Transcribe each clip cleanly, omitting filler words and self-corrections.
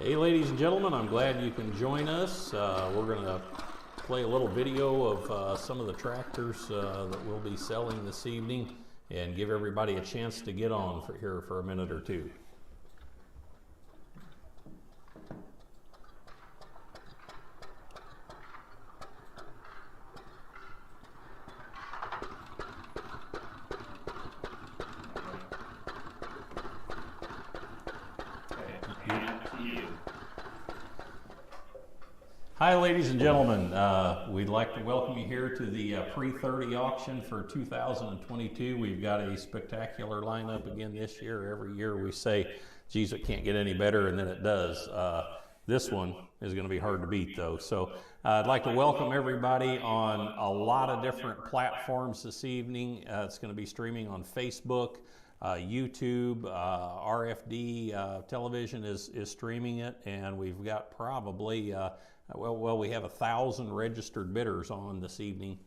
Hey ladies and gentlemen, I'm glad you can join us. We're going to play a little video of some of the tractors that we'll be selling this evening and give everybody a chance to get on here for a minute or two. Hi ladies and gentlemen, we'd like to welcome you here to the pre-30 auction for 2022. We've got a spectacular lineup again this year. Every year we say, geez, it can't get any better, and then it does. This one is going to be hard to beat though. So I'd like to welcome everybody on a lot of different platforms this evening. It's going to be streaming on Facebook, YouTube, RFD television is streaming it, and we've got probably we have 1,000 registered bidders on this evening,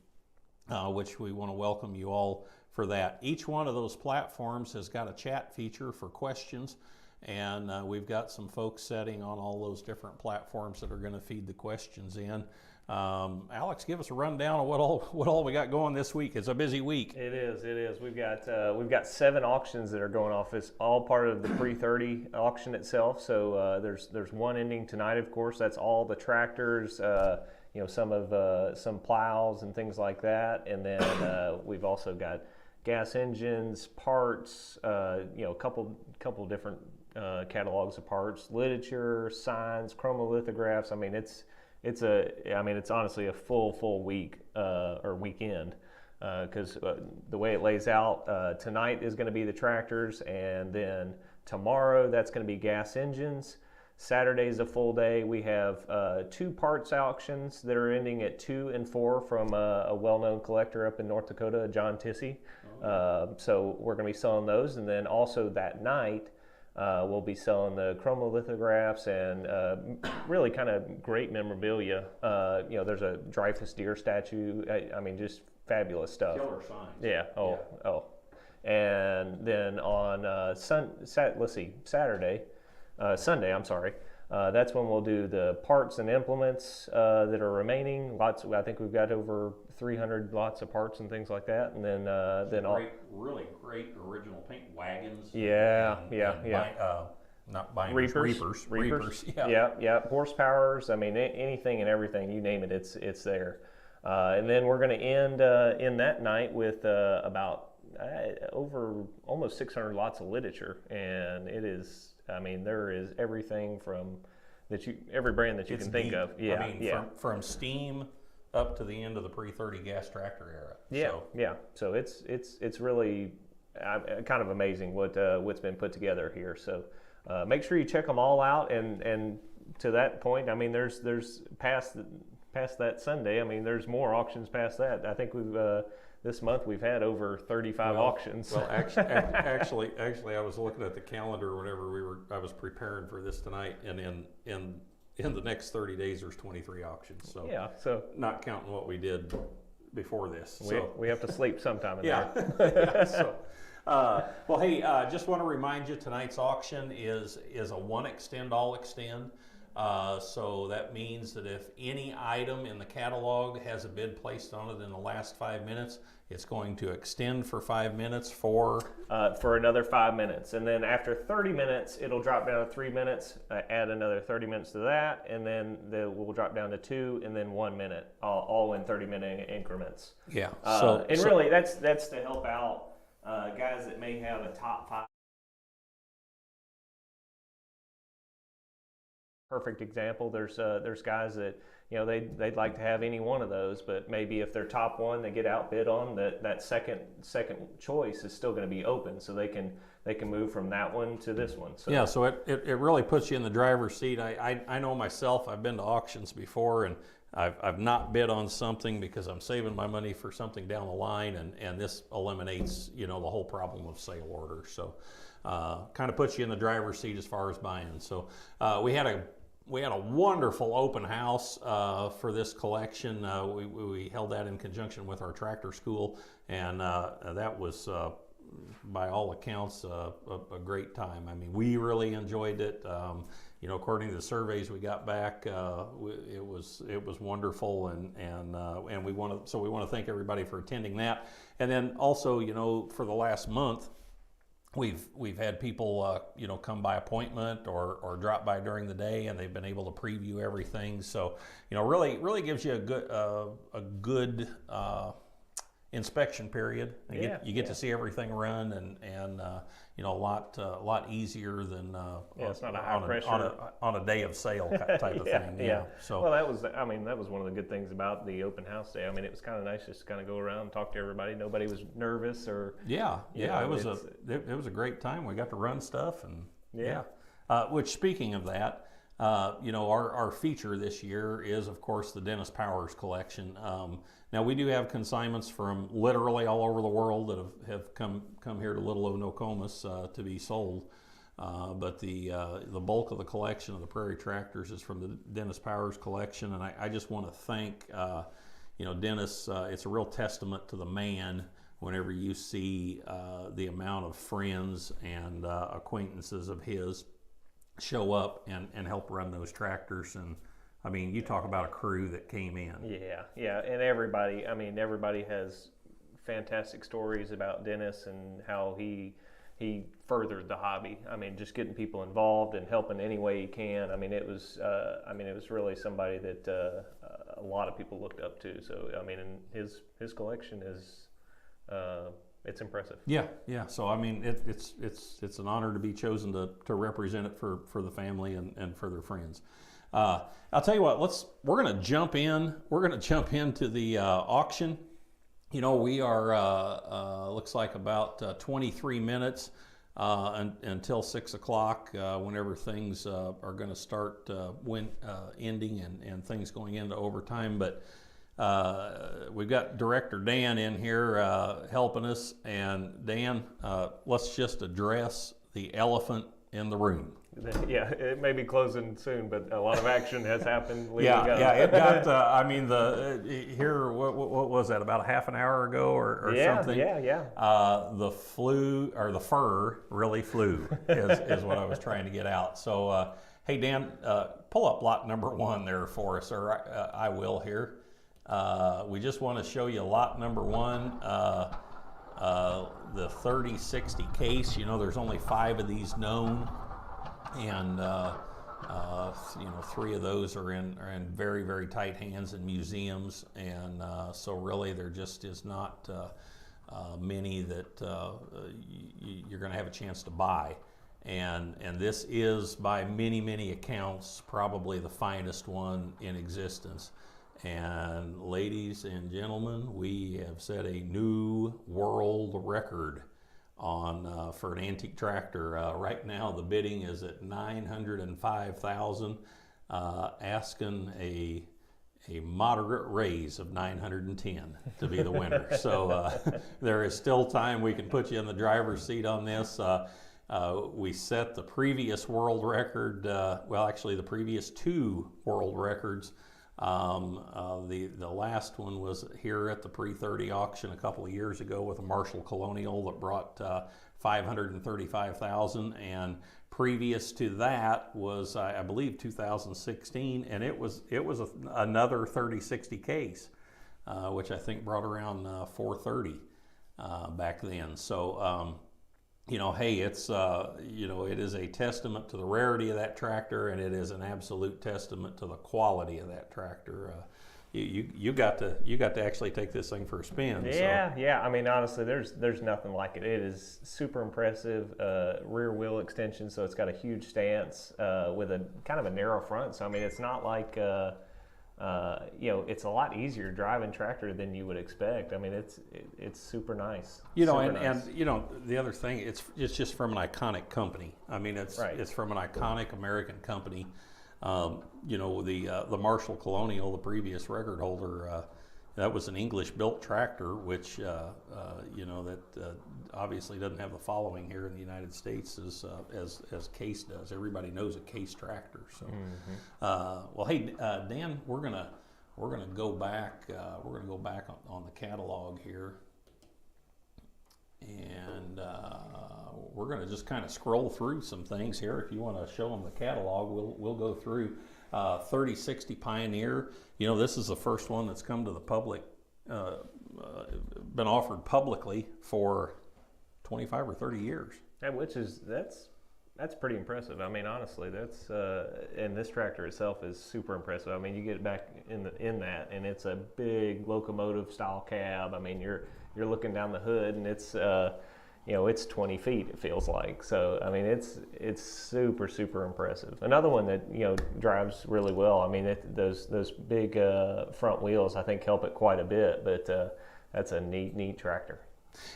which we want to welcome you all for that. Each one of those platforms has got a chat feature for questions, and we've got some folks setting on all those different platforms that are going to feed the questions in. Alex, give us a rundown of what all we got going this week. It's a busy week. It is. We've got 7 auctions that are going off. It's all part of the pre-30 auction itself. So there's one ending tonight, of course. That's all the tractors, some plows and things like that. And then we've also got gas engines, parts, a couple different catalogs of parts, literature, signs, chromolithographs. I mean, it's honestly a full week or weekend, because the way it lays out, tonight is going to be the tractors, and then tomorrow that's going to be gas engines. Saturday's a full day. We have 2 parts auctions that are ending at 2 and 4 from a well-known collector up in North Dakota, John Tissey. So we're going to be selling those, and then also that night we'll be selling the chromolithographs and really kind of great memorabilia. There's a Dreyfus deer statue. I mean, just fabulous stuff. Killer signs. Yeah. And then on Sunday, that's when we'll do the parts and implements that are remaining. I think we've got over 300 lots of parts and things like that. And then really great original paint wagons. Not binders, reapers. Yeah. Horsepowers. I mean, anything and everything, you name it, it's there. And then we're going to end in that night with about over almost 600 lots of literature, and it is. I mean, there is everything from every brand that you can think of. From steam up to the end of the pre-30 gas tractor era. So it's really kind of amazing what's been put together here. So make sure you check them all out. And to that point, I mean, there's past that Sunday. I mean, there's more auctions past that. I think we've this month we've had over 35 auctions. Well, actually, I was looking at the calendar whenever I was preparing for this tonight, and in the next 30 days there's 23 auctions. So not counting what we did before this. We have to sleep sometime in there. Well, hey, just want to remind you, tonight's auction is a one extend, all extend. So that means that if any item in the catalog has a bid placed on it in the last 5 minutes, it's going to extend for 5 minutes for another 5 minutes. And then after 30 minutes, it'll drop down to 3 minutes, add another 30 minutes to that, and then we'll drop down to 2 and then 1 minute, all in 30-minute increments. Yeah. Really, that's to help out guys that may have a top 5. Perfect example. There's guys that they'd like to have any one of those, but maybe if they're top one, they get outbid on that second choice is still going to be open, so they can move from that one to this one. So so it really puts you in the driver's seat. I know myself. I've been to auctions before, and I've not bid on something because I'm saving my money for something down the line, and this eliminates the whole problem of sale order. So kind of puts you in the driver's seat as far as buying. So we had a wonderful open house for this collection. We held that in conjunction with our tractor school, and that was by all accounts, a great time. I mean, we really enjoyed it. according to the surveys we got back, it was wonderful, and we want to thank everybody for attending that. And then also, for the last month, we've had people come by appointment or drop by during the day, and they've been able to preview everything. So really gives you a good inspection period. You get to see everything run, and a lot easier than it's not a high pressure on a day of sale type of thing. Yeah. So well, that was one of the good things about the open house day. I mean, it was kind of nice just to kind of go around and talk to everybody. Nobody was nervous or it was a great time. We got to run stuff and which, speaking of that, our feature this year is, of course, the Dennis Powers collection. Now, we do have consignments from literally all over the world that have come here to Little Old Nokomis to be sold. But the bulk of the collection of the Prairie Tractors is from the Dennis Powers collection, and I just want to thank Dennis. It's a real testament to the man whenever you see the amount of friends and acquaintances of his show up and help run those tractors. And I mean, you talk about a crew that came in. Yeah, and everybody has fantastic stories about Dennis and how he furthered the hobby. I mean, just getting people involved and helping any way he can. I mean, it was really somebody that a lot of people looked up to. So I mean, and his collection is it's impressive. Yeah. So I mean, it's an honor to be chosen to represent it for the family and for their friends. I'll tell you what. We're going to jump in. We're going to jump into the auction. We are looks like about 23 minutes until 6 o'clock. Whenever things are going to start ending and things going into overtime, but. We've got Director Dan in here helping us, and Dan, let's just address the elephant in the room. Yeah, it may be closing soon, but a lot of action has happened. It got. Here, what was that? About a half an hour ago, or something. Yeah. The fur really flew, is what I was trying to get out. So, hey Dan, pull up lot number 1 there for us, or I will here. We just want to show you lot number 1, the 3060 case. There's only 5 of these known, and 3 of those are in very, very tight hands in museums, and so really there just is not many that you're going to have a chance to buy. And this is, by many, many accounts, probably the finest one in existence. And ladies and gentlemen, we have set a new world record on for an antique tractor. Right now, the bidding is at $905,000, asking a moderate raise of $910 to be the winner. So there is still time. We can put you in the driver's seat on this. We set the previous world record. The previous 2 world records. The last one was here at the pre-30 auction a couple of years ago with a Marshall Colonial that brought $535,000, and previous to that was I believe 2016, and it was another 3060 case, which I think brought around 430 back then. So hey, it's it is a testament to the rarity of that tractor, and it is an absolute testament to the quality of that tractor. You got to actually take this thing for a spin. Yeah. I mean, honestly, there's nothing like it. It is super impressive. Rear wheel extension, so it's got a huge stance with a kind of a narrow front. So I mean, it's not like it's a lot easier driving tractor than you would expect. I mean, it's super nice. And the other thing, it's just from an iconic company. I mean, it's from an iconic American company. The Marshall Colonial, the previous record holder, that was an English-built tractor, which obviously doesn't have the following here in the United States as Case does. Everybody knows a Case tractor. So, hey, Dan, we're gonna go back. We're gonna go back on the catalog here. And we're going to just kind of scroll through some things here. If you want to show them the catalog, we'll go through 3060 Pioneer. You know, this is the first one that's come to the public, been offered publicly for 25 or 30 years. And that's pretty impressive. I mean, honestly, that's and this tractor itself is super impressive. I mean, you get back in that, and it's a big locomotive style cab. I mean, you're looking down the hood, and it's it's 20 feet. It feels like. So I mean, it's super impressive. Another one that drives really well. I mean, those big front wheels I think help it quite a bit. But that's a neat tractor.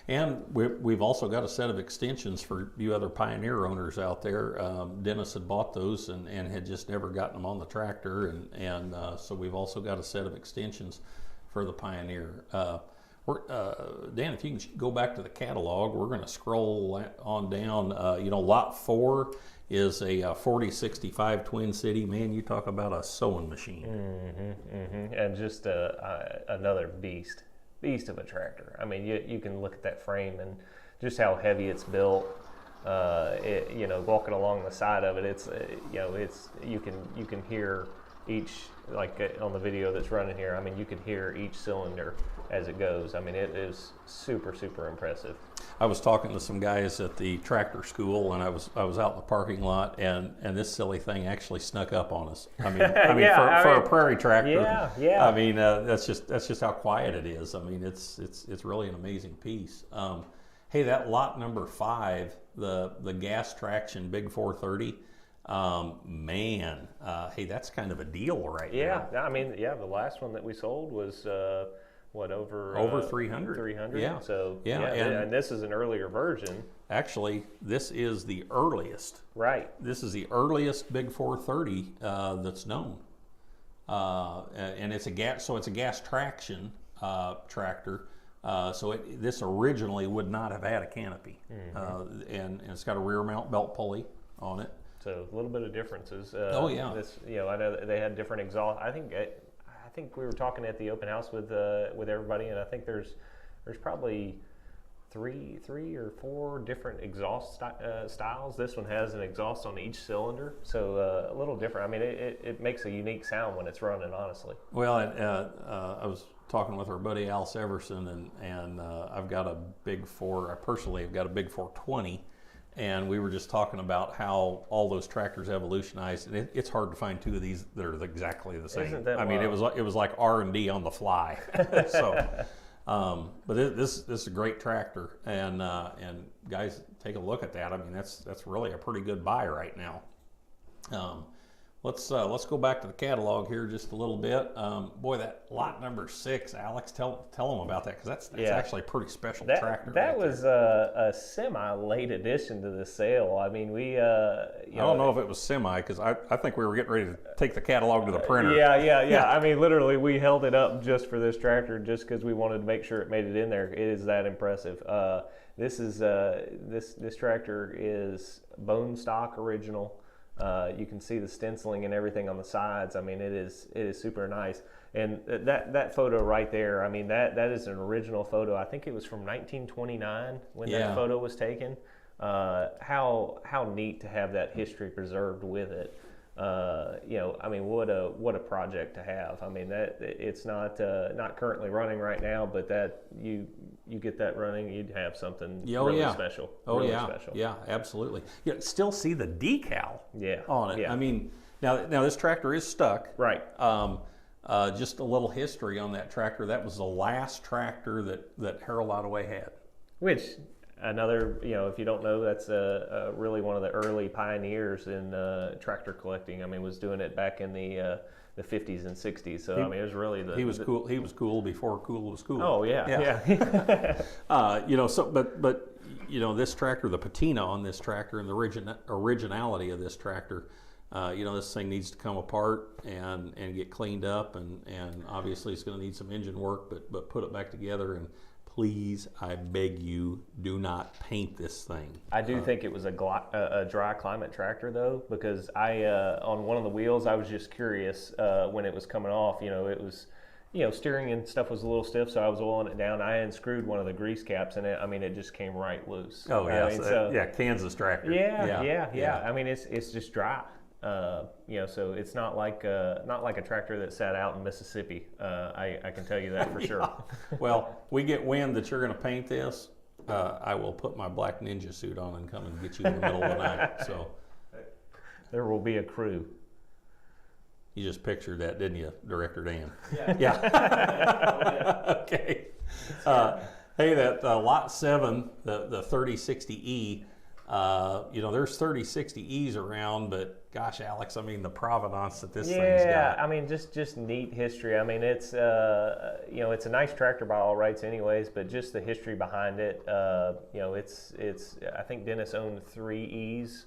And we've also got a set of extensions for you other Pioneer owners out there. Dennis had bought those and had just never gotten them on the tractor, and so we've also got a set of extensions for the Pioneer. Dan, if you can go back to the catalog, we're going to scroll on down. Lot 4 is a 4065 Twin City. Man, you talk about a sewing machine. And just another beast of a tractor. I mean, you can look at that frame and just how heavy it's built. Walking along the side of it, it's you can hear each, like on the video that's running here. I mean, you can hear each cylinder as it goes. I mean, it is super impressive. I was talking to some guys at the tractor school, and I was out in the parking lot, and this silly thing actually snuck up on us. I mean, for a prairie tractor. Yeah. I mean, that's just how quiet it is. I mean, it's really an amazing piece. Hey, that lot number 5, the gas traction Big 430. Hey, that's kind of a deal right now. Yeah, I mean, the last one that we sold was over 300. 300. Yeah. So and this is an earlier version. Actually, this is the earliest. Right. This is the earliest Big 430 that's known, and it's a gas traction tractor. This originally would not have had a canopy, and it's got a rear mount belt pulley on it. So a little bit of differences. I know that they had different exhaust. I think we were talking at the open house with everybody, and I think there's probably three or four different exhaust styles. This one has an exhaust on each cylinder, so a little different. I mean, it makes a unique sound when it's running, honestly. Well, I was talking with our buddy Al Severson, and I've got a Big 4. I personally have got a Big 420. And we were just talking about how all those tractors evolutionized, and it's hard to find two of these that are exactly the same. Isn't that I mean, it was like R&D on the fly. So, but this is a great tractor, and guys, take a look at that. I mean, that's really a pretty good buy right now. Let's go back to the catalog here just a little bit. Boy, that lot number 6, Alex, tell them about that, because that's actually a pretty special tractor. That was a semi-late addition to the sale. I mean, I don't know if it was semi, because I think we were getting ready to take the catalog to the printer. Yeah. I mean, literally, we held it up just for this tractor, just because we wanted to make sure it made it in there. It is that impressive. This tractor is bone stock original. You can see the stenciling and everything on the sides. I mean, it is super nice. And that photo right there, I mean, that is an original photo. I think it was from 1929 when that photo was taken. How neat to have that history preserved with it. I mean, what a project to have. I mean, that it's not currently running right now, but that you get that running, you'd have something really special. Special. Yeah, absolutely. You still see the decal on it. Yeah. I mean, now this tractor is stuck. Right. Just a little history on that tractor. That was the last tractor that Harold Ottaway had. Which, another, if you don't know, that's really one of the early pioneers in tractor collecting. I mean, was doing it back in the 50s and 60s. So I mean, it was really he was cool. He was cool before cool was cool. Oh yeah. But this tractor, the patina on this tractor, and the originality of this tractor. This thing needs to come apart and get cleaned up, and obviously it's going to need some engine work, but put it back together. And please, I beg you, do not paint this thing. I do think it was a dry climate tractor, though, because on one of the wheels, I was just curious when it was coming off. steering and stuff was a little stiff, so I was oiling it down. I unscrewed one of the grease caps, and it just came right loose. Oh yeah, Kansas tractor. Yeah. I mean, it's just dry. So it's not like a tractor that sat out in Mississippi. I can tell you that for sure. Well, we get wind that you're going to paint this. I will put my black ninja suit on and come and get you in the middle of the night. So there will be a crew. You just pictured that, didn't you, Director Dan? Yeah. Okay. Hey, that Lot 7, the 3060E, there's 3060Es around, but gosh, Alex, I mean, the provenance that this thing's got. Yeah, I mean, just neat history. I mean, it's it's a nice tractor by all rights, anyways. But just the history behind it, it's. I think Dennis owned 3 E's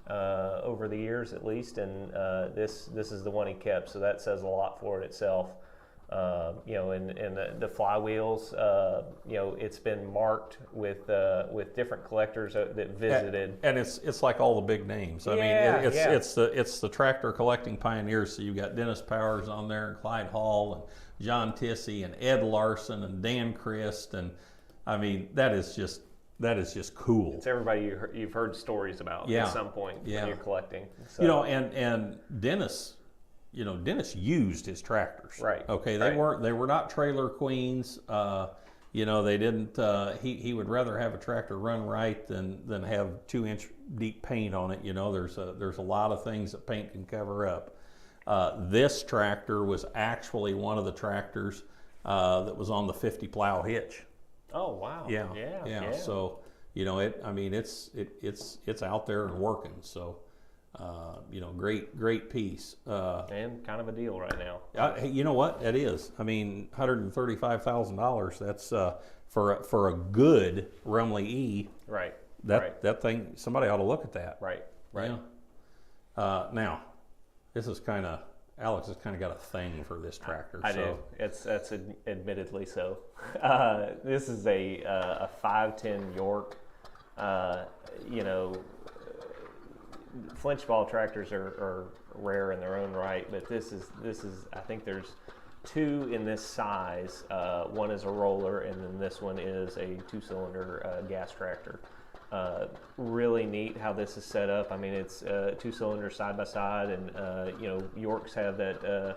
over the years at least, and this is the one he kept. So that says a lot for it itself. And the flywheels, it's been marked with different collectors that visited. And it's like all the big names. I mean, it's the tractor collecting pioneers. So you've got Dennis Powers on there, and Clyde Hall, and John Tissey, and Ed Larson, and Dan Christ, and I mean that is just cool. It's everybody you've heard stories about at some point when you're collecting. So. And Dennis. Dennis used his tractors. Right. Okay. They were not trailer queens. They didn't. He would rather have a tractor run right than have 2-inch deep paint on it. There's a lot of things that paint can cover up. This tractor was actually one of the tractors that was on the 50 plow hitch. Oh wow. Yeah. So it's out there and working. So. Great piece. And kind of a deal right now. You know what? It is. I mean, $135,000. That's for a good Rumley E. Right. That thing. Somebody ought to look at that. Right. Yeah. Now, this is kind of Alex has kind of got a thing for this tractor. I do. That's admittedly so. This is a 510 York. Flinch ball tractors are rare in their own right, but this is I think there's 2 in this size. One is a roller, and then this one is a 2-cylinder gas tractor. Really neat how this is set up. I mean, it's 2 cylinders side by side, and Yorks have that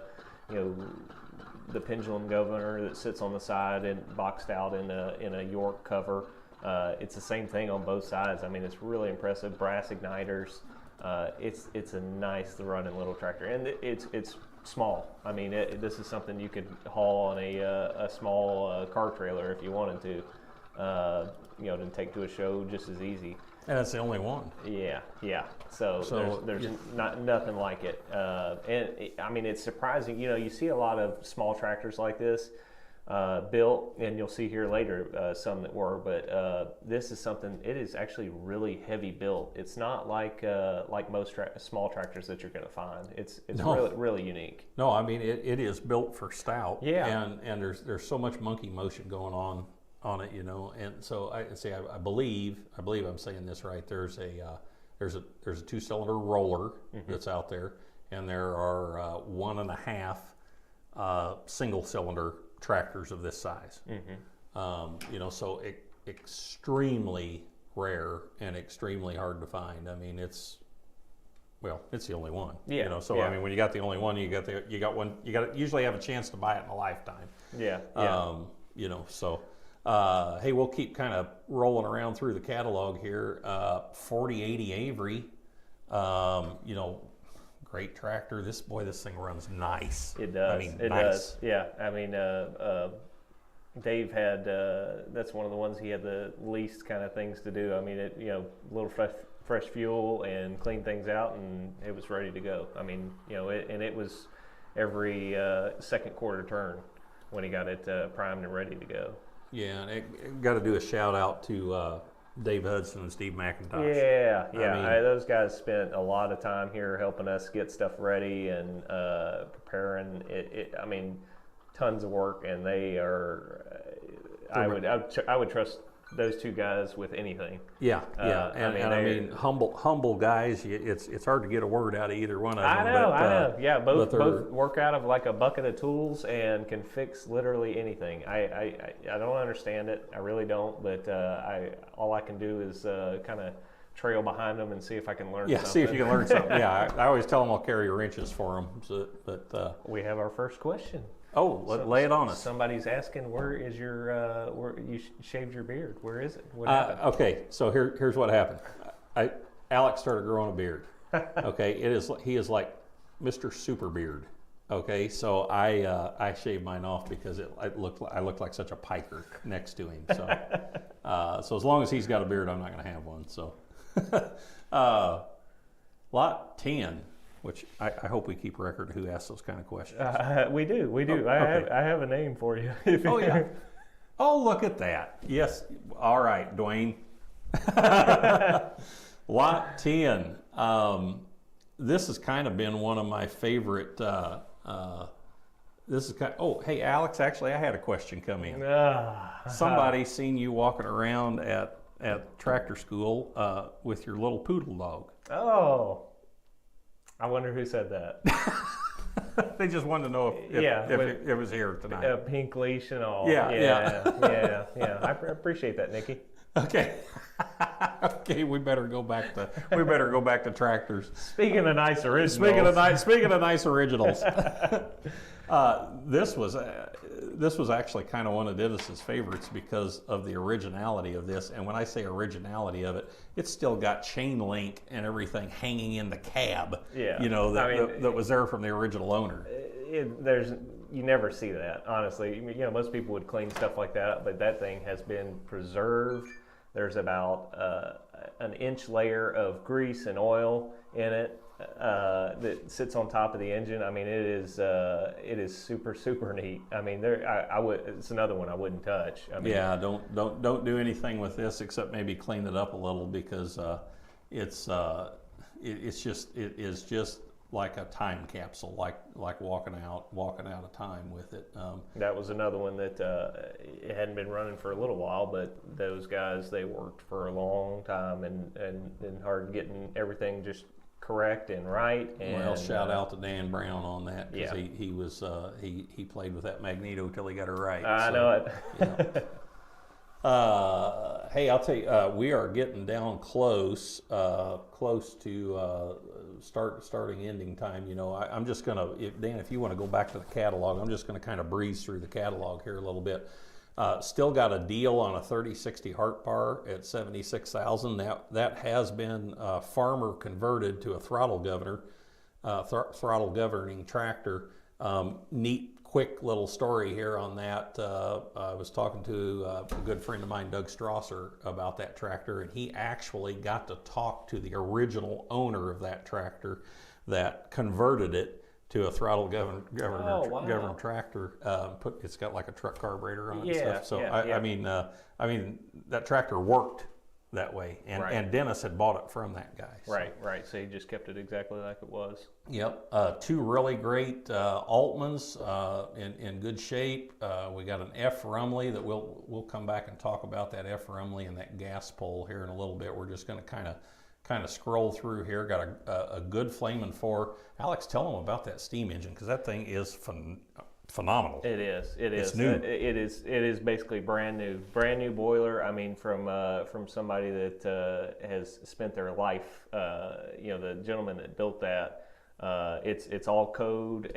the pendulum governor that sits on the side and boxed out in a York cover. It's the same thing on both sides. I mean, it's really impressive. Brass igniters. It's a nice running little tractor, and it's small. I mean, this is something you could haul on a small car trailer if you wanted to, to take to a show just as easy. And that's the only one. Yeah. So there's nothing like it. I mean, it's surprising. You see a lot of small tractors like this. Built, and you'll see here later some that were, but this is something. It is actually really heavy built. It's not like most small tractors that you're going to find. It's really unique. No, I mean it is built for stout. Yeah, and there's so much monkey motion going on it, and so I believe I'm saying this right. There's a 2-cylinder roller that's out there, and there are 1.5 single-cylinder tractors of this size. So extremely rare and extremely hard to find. I mean, it's the only one. I mean, when you got the only one, you got one. You got to usually have a chance to buy it in a lifetime. Yeah. Hey, we'll keep kind of rolling around through the catalog here. 4080 Avery. Great tractor. This thing runs nice. It does. I mean, it nice. does. Yeah. I mean, Dave had. That's one of the ones he had the least kind of things to do. I mean, a little fresh fuel and clean things out, and it was ready to go. I mean, it was every second quarter turn when he got it primed and ready to go. Yeah, and got to do a shout out to Dave Hudson and Steve McIntosh. Yeah. Those guys spent a lot of time here helping us get stuff ready and preparing it. I mean, tons of work, and they are. I would trust those two guys with anything. Yeah, and I mean, humble guys. It's hard to get a word out of either one of them. I know. Yeah, both both work out of like a bucket of tools and can fix literally anything. I don't understand it. I really don't. But all I can do is kind of trail behind them and see if I can learn. Yeah, something. see if you can learn something. Yeah, I always tell them I'll carry wrenches for them. So, but we have our first question. Lay it on us. Somebody's asking, where is your where you shaved your beard? Where is it? What happened? Okay, so here's what happened. Alex started growing a beard. Okay, he is like Mr. Super Beard. Okay, so I shaved mine off because I looked like such a piker next to him. So so as long as he's got a beard, I'm not going to have one. So lot 10. Which I hope we keep record of who asks those kind of questions. We do. Oh, okay. I have a name for you. Oh, yeah. Oh, look at that. Yes. All right, Dwayne. Lot 10. This has kind of been one of my favorite. Hey, Alex, actually, I had a question come in. Somebody seen you walking around at tractor school with your little poodle dog. Oh. I wonder who said that. They just wanted to know if it was here tonight. A pink leash and all. Yeah. I appreciate that, Nikki. Okay. Okay, we better go back to tractors. Speaking of nice originals. Speaking of nice originals. This was actually kind of one of Dennis's favorites because of the originality of this. And when I say originality of it, it's still got chain link and everything hanging in the cab. Yeah. That was there from the original owner. You never see that, honestly. Most people would clean stuff like that up, but that thing has been preserved. There's about an inch layer of grease and oil in it that sits on top of the engine. I mean, it is super, super neat. I mean, it's another one I wouldn't touch. I mean, yeah, don't do anything with this except maybe clean it up a little because it is just like a time capsule, like walking out of time with it. That was another one that it hadn't been running for a little while, but those guys, they worked for a long time and hard getting everything just correct and right. And, well, shout out to Dan Brown on that because he played with that magneto till he got it right. I know it. Yeah. Hey, I'll tell you, we are getting down close to starting ending time. I'm just gonna, Dan, if you want to go back to the catalog, I'm just gonna kind of breeze through the catalog here a little bit. Still got a deal on a 3060 Hart Bar at $76,000. That has been farmer converted to a throttle governing tractor. Neat, quick little story here on that. I was talking to a good friend of mine, Doug Strasser, about that tractor, and he actually got to talk to the original owner of that tractor that converted it to a throttle governed tractor. It's got like a truck carburetor on it and stuff. So I mean that tractor worked that way, and Dennis had bought it from that guy. So. Right. So he just kept it exactly like it was. Yep. Two really great Altmans in good shape. We got an F Rumley that we'll come back and talk about that F Rumley and that gas pole here in a little bit. We're just going to kind of scroll through here. Got a good Flamin' 4. Alex, tell them about that steam engine because that thing is phenomenal. It is. It's new. It is basically brand new boiler. I mean, from somebody that has spent their life. The gentleman that built that. It's all code,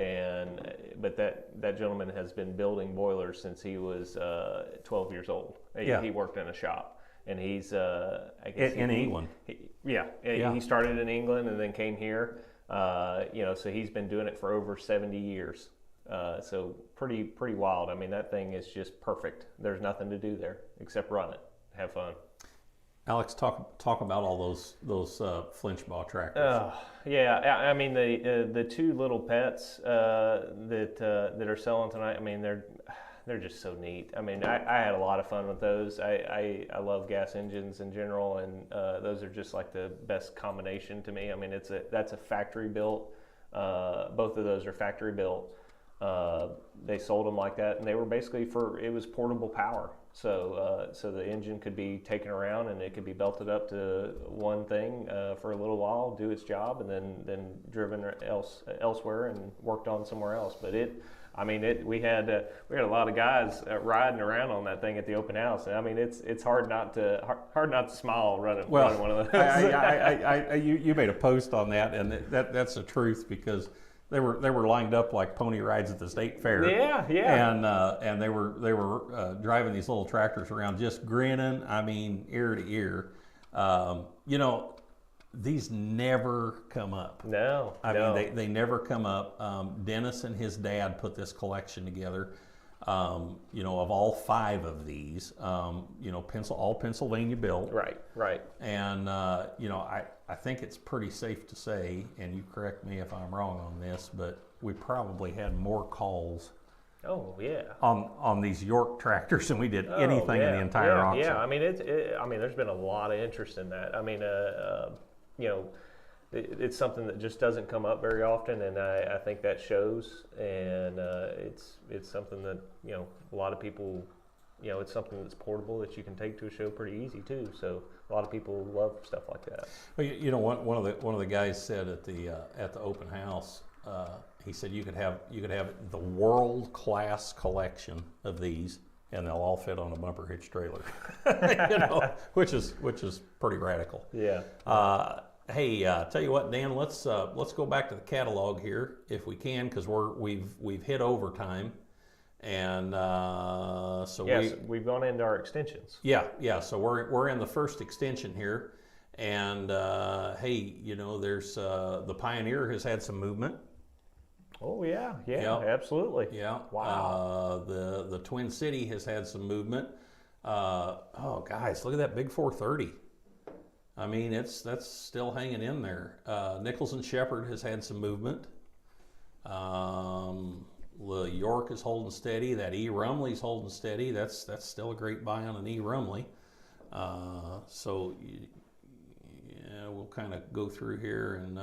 but that gentleman has been building boilers since he was 12 years old. He worked in a shop, and he's in England. He started in England and then came here. So he's been doing it for over 70 years. So pretty wild. I mean, that thing is just perfect. There's nothing to do there except run it, have fun. Alex, talk about all those Flinchbaugh tractors. I mean the two little pets that are selling tonight. I mean they're just so neat. I mean I had a lot of fun with those. I love gas engines in general, and those are just like the best combination to me. I mean that's a factory built. Both of those are factory built. they sold them like that, and they were basically it was portable power. So the engine could be taken around and it could be belted up to one thing for a little while, do its job, and then driven elsewhere and worked on somewhere else. But we had a lot of guys riding around on that thing at the open house. I mean, it's hard not to smile running one of those. You made a post on that, and that's the truth, because they were lined up like pony rides at the state fair. Yeah. And they were driving these little tractors around, just grinning. I mean, ear to ear. These never come up. No. I mean, they never come up. Dennis and his dad put this collection together. Of all 5 of these, all Pennsylvania built. Right. And I think it's pretty safe to say, and you correct me if I'm wrong on this, but we probably had more calls. Oh yeah. On these York tractors than we did anything in the entire auction. Yeah. I mean, there's been a lot of interest in that. I mean, it's something that just doesn't come up very often, and I think that shows. And it's something that a lot of people, it's something that's portable that you can take to a show pretty easy too. So a lot of people love stuff like that. Well, one of the guys said at the open house, he said you could have the world class collection of these, and they'll all fit on a bumper hitch trailer, which is pretty radical. Yeah. Hey, tell you what, Dan, let's go back to the catalog here if we can, because we've hit overtime, and we've gone into our extensions. Yeah. So we're in the first extension here, and there's the Pioneer has had some movement. Oh yeah, absolutely. Yeah. Wow. The Twin City has had some movement. Guys, look at that big 430. I mean, that's still hanging in there. Nichols and Shepherd has had some movement. The York is holding steady. That E. Rumley's holding steady. That's still a great buy on an E. Rumley. We'll kind of go through here, and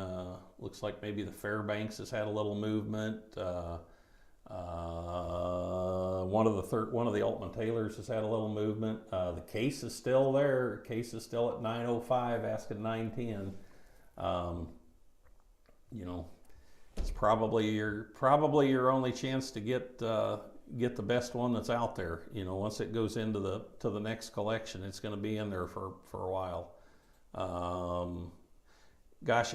looks like maybe the Fairbanks has had a little movement. One of the Altman Taylors has had a little movement. The Case is still there. Case is still at 905, asking 910. It's probably your only chance to get the best one that's out there. Once it goes into the next collection, it's going to be in there for a while. And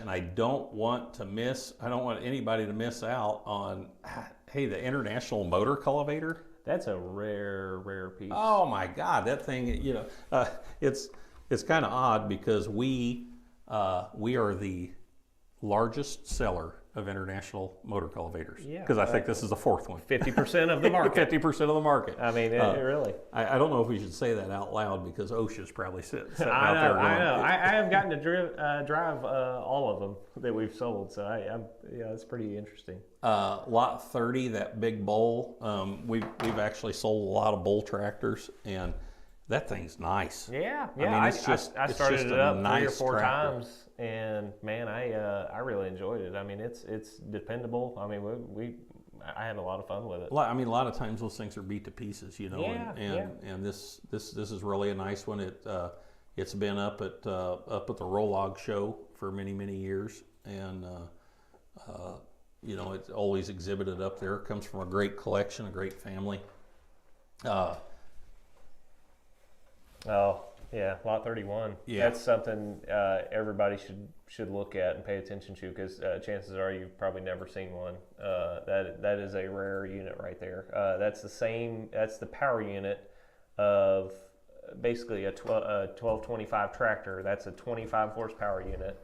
I don't want anybody to miss out on, hey, the International Motor Cultivator. That's a rare piece. Oh my God, that thing, it's kind of odd, because we are the largest seller of International Motor Cultivators. Yeah. Because I think this is the 4th one. 50% of the market. 50% of the market. I mean, really. I don't know if we should say that out loud, because OSHA's probably sitting out there. I know. I have gotten to drive all of them that we've sold, so it's pretty interesting. Lot 30, that big bull. We've actually sold a lot of bull tractors, and that thing's nice. Yeah. I mean, I started it up 3 or 4 times, and man, I really enjoyed it. I mean, it's dependable. I mean, I had a lot of fun with it. I mean, a lot of times those things are beat to pieces, and this is really a nice one. It's been up at the Rolog show for many years, and it's always exhibited up there. It comes from a great collection, a great family. Oh yeah, Lot 31. Yeah. That's something everybody should look at and pay attention to, because chances are you've probably never seen one. That is a rare unit right there. That's the power unit of basically a 1225 tractor. That's a 25 horsepower unit.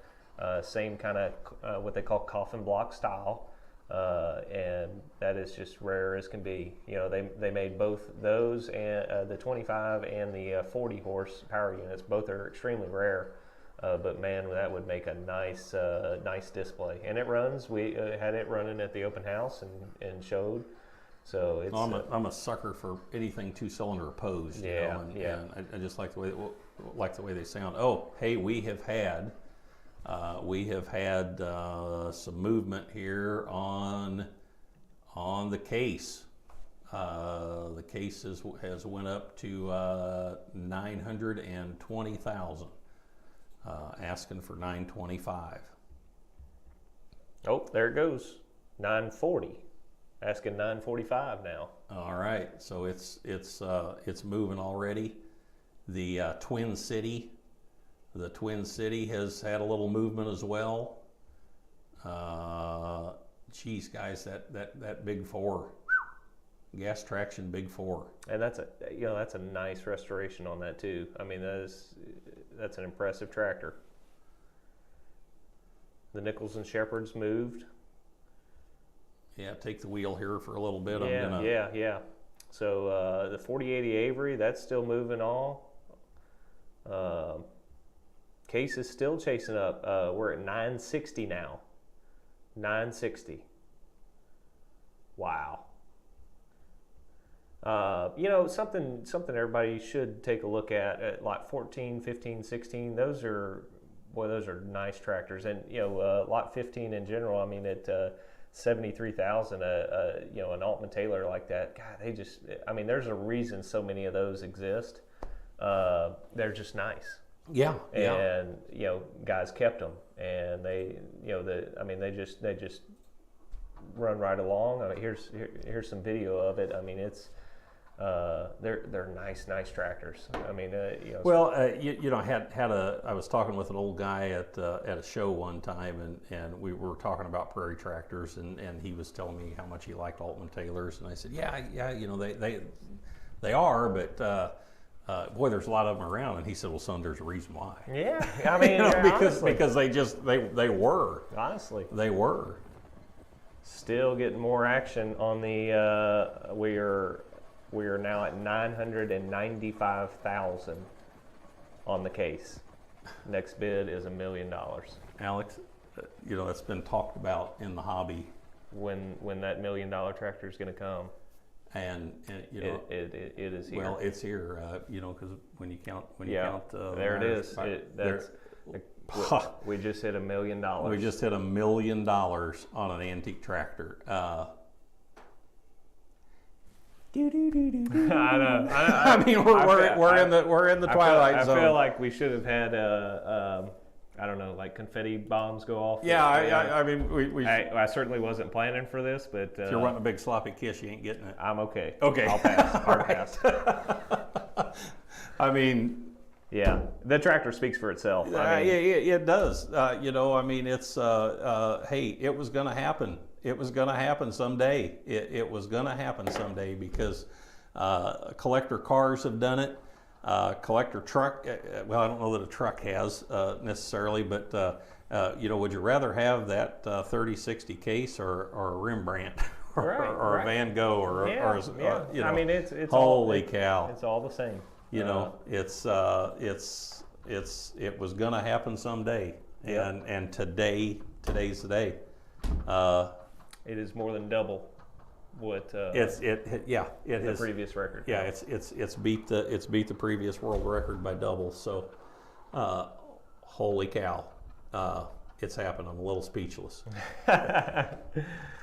Same kind of what they call coffin block style. And that is just rare as can be. They made both those, and the 25 and the 40 horse power units. Both are extremely rare, but man, that would make a nice display. And it runs. We had it running at the open house and showed. So it's. I'm a sucker for anything 2-cylinder opposed. And I just like the way they sound. Oh, hey, we have had some movement here on On the case, the case has went up to 920,000. Asking for 925. Oh, there it goes. 940. Asking 945 now. All right, so it's moving already. The Twin City has had a little movement as well. Geez, guys, that big four, gas traction big four, and that's a nice restoration on that too. I mean, that's an impressive tractor. The Nichols and Shepherds moved. Yeah, take the wheel here for a little bit. Yeah. So the 4080 Avery, that's still moving all. Case is still chasing up. We're at 960 now. 960. Wow. Something everybody should take a look at like 14, 15, 16. Those are nice tractors. And lot 15 in general, I mean, at 73,000, an Altman Taylor like that, God, there's a reason so many of those exist. They're just nice. Yeah. And guys kept them, and they just run right along. I mean, here's some video of it. I mean, it's they're nice tractors. I mean, Well, I was talking with an old guy at a show one time, and we were talking about prairie tractors, and he was telling me how much he liked Altman Taylors, and I said, yeah, they are, but boy, there's a lot of them around. And he said, well, son, there's a reason why. Yeah, I mean, because they were honestly they were still getting more action on the. We are now at 995,000 on the case. Next bid is $1 million. Alex, it's been talked about in the hobby when that $1 million tractor is going to come. And it is here. Well, it's here, because when you count there it is. We just hit $1 million. We just hit $1 million on an antique tractor. I know. I mean, we're in the twilight zone. I feel like we should have had like confetti bombs go off. Yeah, I mean, I certainly wasn't planning for this, but if you're wanting a big sloppy kiss, you ain't getting it. I'm okay. Okay, I'll pass. I'll pass. I mean, yeah, the tractor speaks for itself. It does. I mean, it's hey, it was going to happen. It was going to happen someday. It was going to happen someday because collector cars have done it. Collector truck, well, I don't know that a truck has necessarily, but would you rather have that 3060 case or a Rembrandt or a Van Gogh or I mean, it's holy cow, it's all the same. It was going to happen someday, and today's the day. It is more than double what the previous record. Yeah, it's beat the previous world record by double. So, holy cow, it's happened. I'm a little speechless.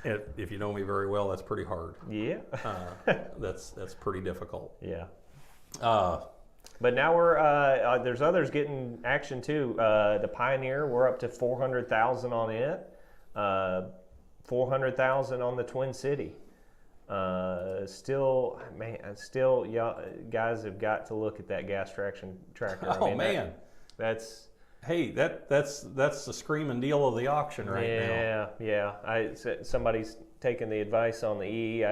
If you know me very well, that's pretty hard. Yeah, that's pretty difficult. Yeah. But now we're there's others getting action too. The Pioneer, we're up to 400,000 on it. 400,000 on the Twin City. Still, guys have got to look at that gas traction tractor. That's the screaming deal of the auction now. Yeah. Somebody's taking the advice on the E.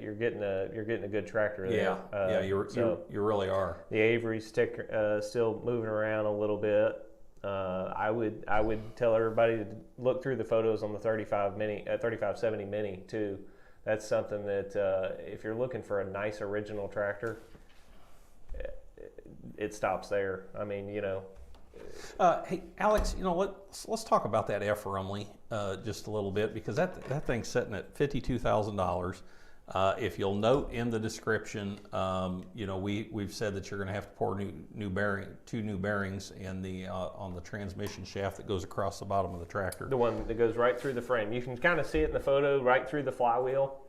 You're getting a good tractor there. You really are. The Avery's still moving around a little bit. I would tell everybody to look through the photos on the 3570 Mini too. That's something that if you're looking for a nice original tractor, it stops there. I mean, Hey, Alex, let's talk about that F. Rumley just a little bit, because that thing's sitting at $52,000. If you'll note in the description, we've said that you're going to have to pour two new bearings in the on the transmission shaft that goes across the bottom of the tractor. The one that goes right through the frame. You can kind of see it in the photo, right through the flywheel.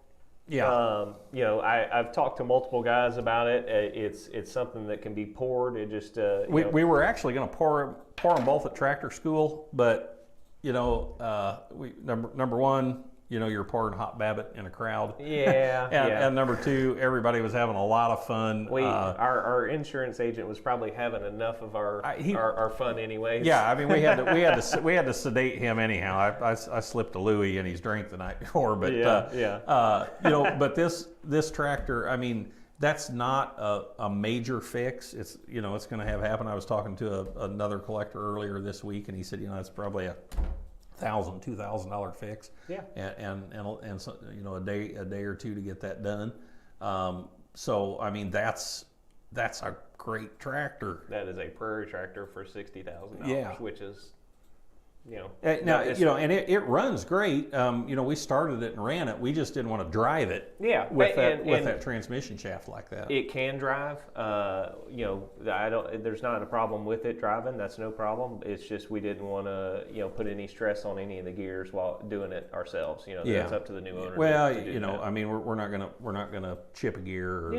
Yeah. You know, I've talked to multiple guys about it. It's something that can be poured. It just We were actually going to pour them both at tractor school, but you know, number one, you know, you're pouring hot Babbitt in a crowd. Yeah, and number two, everybody was having a lot of fun. Our insurance agent was probably having enough of our fun anyways. Yeah, I mean, we had to sedate him anyhow. I slipped a Louis and he's drank the night before, but you know, but this tractor, I mean, that's not a major fix. It's, you know, it's going to have happen. I was talking to another collector earlier this week, and he said, you know, it's probably a $2,000 fix. Yeah. And so, you know, a day or two to get that done. So I mean, that's a great tractor. That is a prairie tractor for $60,000. Yeah. Which is, you know, now, you know, and it runs great. You know, we started it and ran it. We just didn't want to drive it. Yeah, with that transmission shaft like that. It can drive. You know, there's not a problem with it driving. That's no problem. It's just we didn't want to, you know, put any stress on any of the gears while doing it ourselves. You know, that's up to the new owner. Well, to do you know, that. I mean, we're not gonna chip a gear or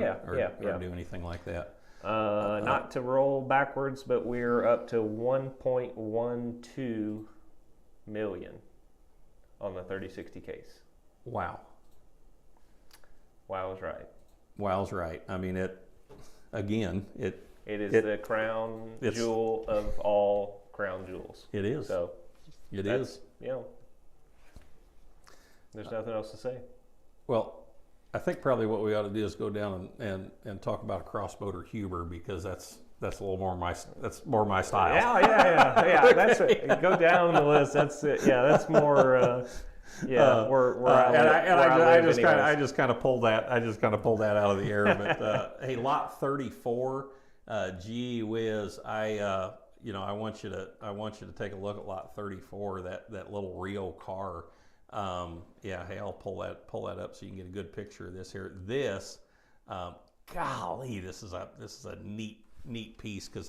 do anything like that. Not to roll backwards, but we're up to 1.12 million on the 3060 case. Wow. Wow is right. Wow's right. I mean, it is the crown jewel of all crown jewels. It is. So it is. You know, there's nothing else to say. Well, I think probably what we ought to do is go down and talk about a crossboater Huber, because that's a little more my style. Yeah. That's it. Go down the list. That's it. Yeah, that's more. I just kind of pulled that out of the air. But hey, lot 34. Gee whiz, I want you to take a look at lot 34. That little Rio car. Hey, I'll pull that up so you can get a good picture of this here. This, golly, this is a neat piece, because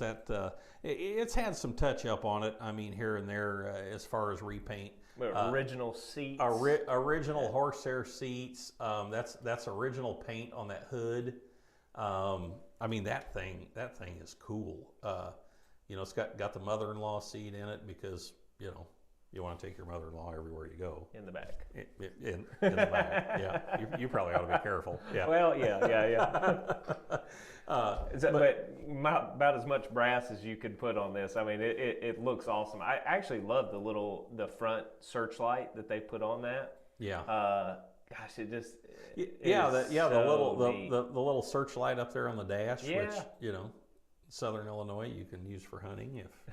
it's had some touch up on it. I mean, here and there as far as repaint. Original seats. Original horsehair seats. That's original paint on that hood. I mean, that thing is cool. You know, it's got the mother-in-law seat in it, because, you know, you want to take your mother-in-law everywhere you go. In the back. In the back, yeah. You probably ought to be careful. Yeah. Well, yeah. But about as much brass as you could put on this. I mean, it looks awesome. I actually love the front searchlight that they put on that. Yeah. Gosh, it just the little searchlight up there on the dash, which, you know, Southern Illinois you can use for hunting if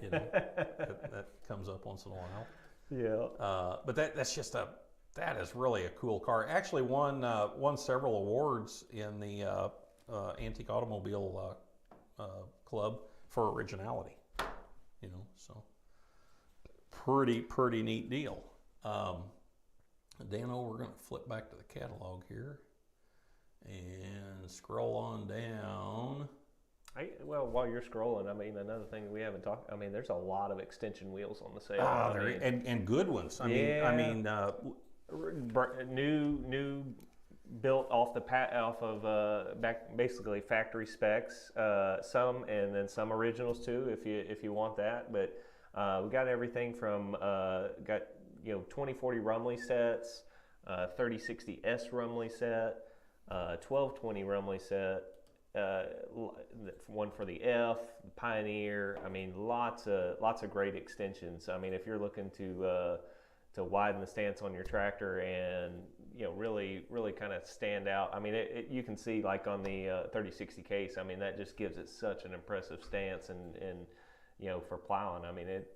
you know that comes up once in a while. Yeah. But that is really a cool car. Actually won several awards in the Antique Automobile Club for originality. You know, so pretty neat deal. Dano, we're going to flip back to the catalog here and scroll on down. While you're scrolling, I mean, another thing we haven't talked. I mean, there's a lot of extension wheels on the sale. And good ones. I mean, new built off of basically factory specs. Some, and then some originals too, if you want that. But we got everything from 2040 Rumley sets, 3060S Rumley set, 1220 Rumley set. One for the F, Pioneer. I mean, lots of great extensions. I mean, if you're looking to widen the stance on your tractor and, you know, really kind of stand out. I mean, you can see, like on the 3060 case. I mean, that just gives it such an impressive stance, and you know, for plowing. I mean, it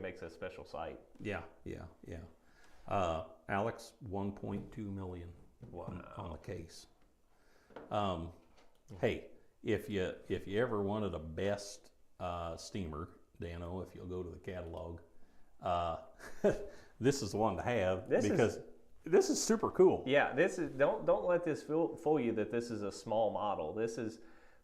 makes it a special sight. Yeah. Alex, 1.2 million on the case. Hey, if you ever wanted a best steamer, Dano, if you'll go to the catalog, this is the one to have, because this is super cool. Yeah, this is don't let this fool you that this is a small model.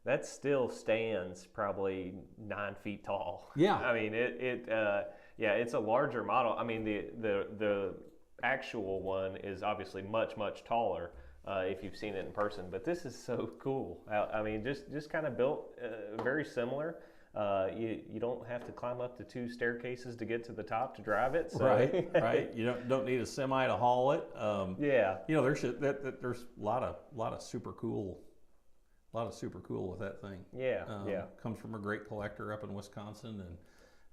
That still stands probably 9 feet tall. Yeah, I mean it's a larger model. I mean the actual one is obviously much taller. If you've seen it in person, but this is so cool. I mean, just kind of built very similar. You don't have to climb up the 2 staircases to get to the top to drive it. So. Right. You don't need a semi to haul it. Yeah. You know, there's a lot of super cool with that thing. Yeah. Comes from a great collector up in Wisconsin,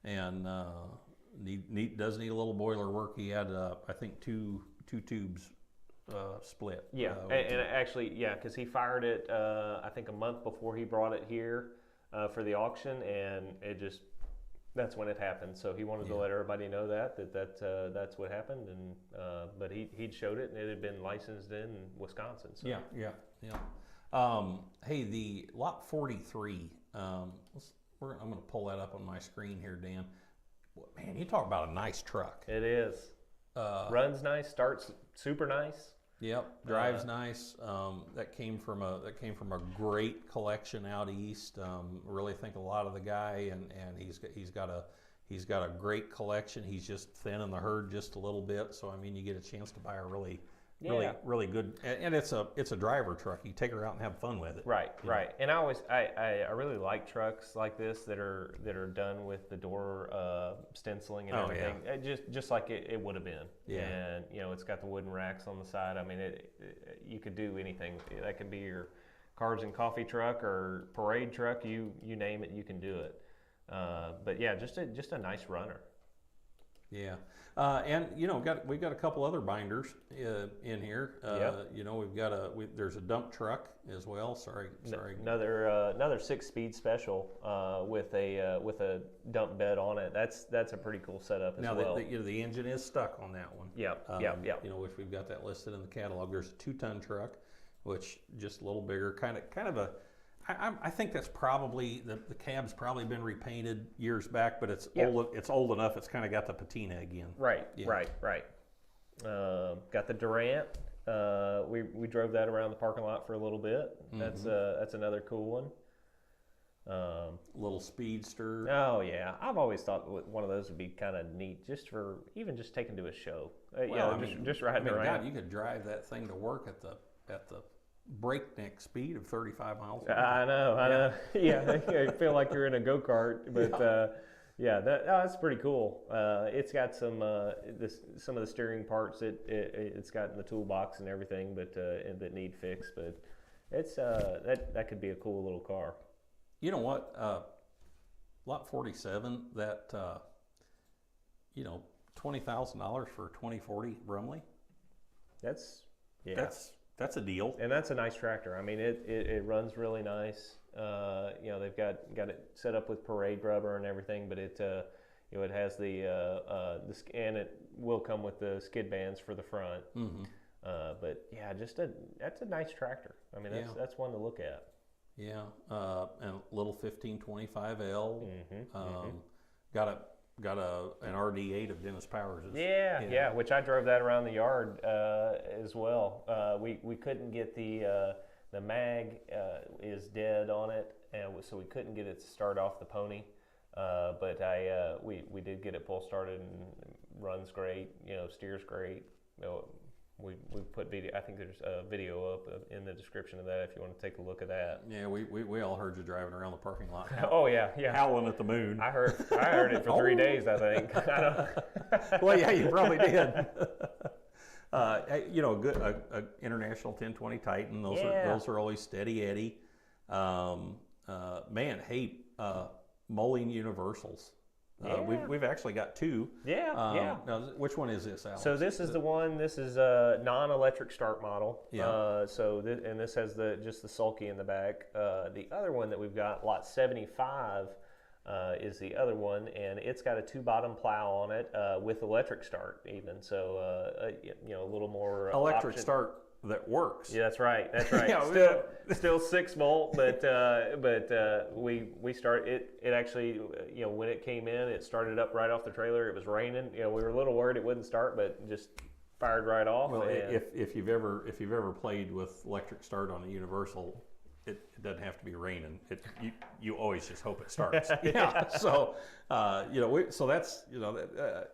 and does need a little boiler work. He had I think two tubes. Split. Yeah, and actually, yeah, because he fired it, I think a month before he brought it here for the auction, and that's when it happened. So he wanted to let everybody know that's what happened, and but he'd showed it, and it had been licensed in Wisconsin. So. Yeah. Hey, the lot 43. I'm going to pull that up on my screen here, Dan. Man, you talk about a nice truck. It is. Runs nice, starts super nice. Yep, drives nice. That came from a great collection out east. Really think a lot of the guy, and he's got a great collection. He's just thinning the herd just a little bit. So I mean, you get a chance to buy a really good, and it's a driver truck. You take her out and have fun with it. Right. And I really like trucks like this that are done with the door stenciling and everything. Just like it would have been. Yeah. And it's got the wooden racks on the side. I mean, you could do anything. That could be your cars and coffee truck or parade truck. You name it, you can do it. But yeah, just a nice runner. Yeah, and we've got a couple other binders in here. There's a dump truck as well. Sorry. Another 6-speed special with a dump bed on it. That's a pretty cool setup as well. Now the engine is stuck on that one. Yep. Which we've got that listed in the catalog. There's a 2-ton truck, which just a little bigger, kind of a. I think that's probably the cab's probably been repainted years back, but it's old. It's old enough. It's kind of got the patina again. Right. Got the Durant. We drove that around the parking lot for a little bit. Mm-hmm. That's another cool one. Little speedster. Oh yeah, I've always thought one of those would be kind of neat, just taken to a show. Just riding around. God, you could drive that thing to work at the breakneck speed of 35 miles. I know. Yeah, I feel like you're in a go-kart, but that's pretty cool. It's got some of the steering parts it's got in the toolbox and everything, but that need fixed. But it's that could be a cool little car. You know what? Lot 47. That $20,000 for a 2040 Brumley. That's a deal, and that's a nice tractor. I mean, it runs really nice. They've got it set up with parade rubber and everything, but it has the and it will come with the skid bands for the front. Mm-hmm. But yeah, that's a nice tractor. I mean, that's one to look at. Yeah, and a little 1525L. Mm-hmm. Got an RD8 of Dennis Powers'. Yeah, which I drove that around the yard as well. We couldn't get the mag is dead on it, and so we couldn't get it to start off the pony. But we did get it pull started and runs great. Steers great. We put video. I think there's a video up in the description of that if you want to take a look at that. Yeah, we all heard you driving around the parking lot. Oh yeah, howling at the moon. I heard it for 3 days. I think. Well, yeah, you probably did. A international 1020 Titan. Those are always steady Eddie. Moline Universals. We've actually got 2. Yeah. Now, which one is this, Alex? So this is the one. This is a non-electric start model. Yeah. This has just the sulky in the back. The other one that we've got, lot 75, is the other one, and it's got a 2-bottom plow on it with electric start even. So a little more electric option. Start that works. Yeah, that's right. Still 6-volt, but we start it. It actually, when it came in, it started up right off the trailer. It was raining. We were a little worried it wouldn't start, but just fired right off. Well, if you've ever played with electric start on a Universal, it doesn't have to be raining. You always just hope it starts. Yeah. So so that's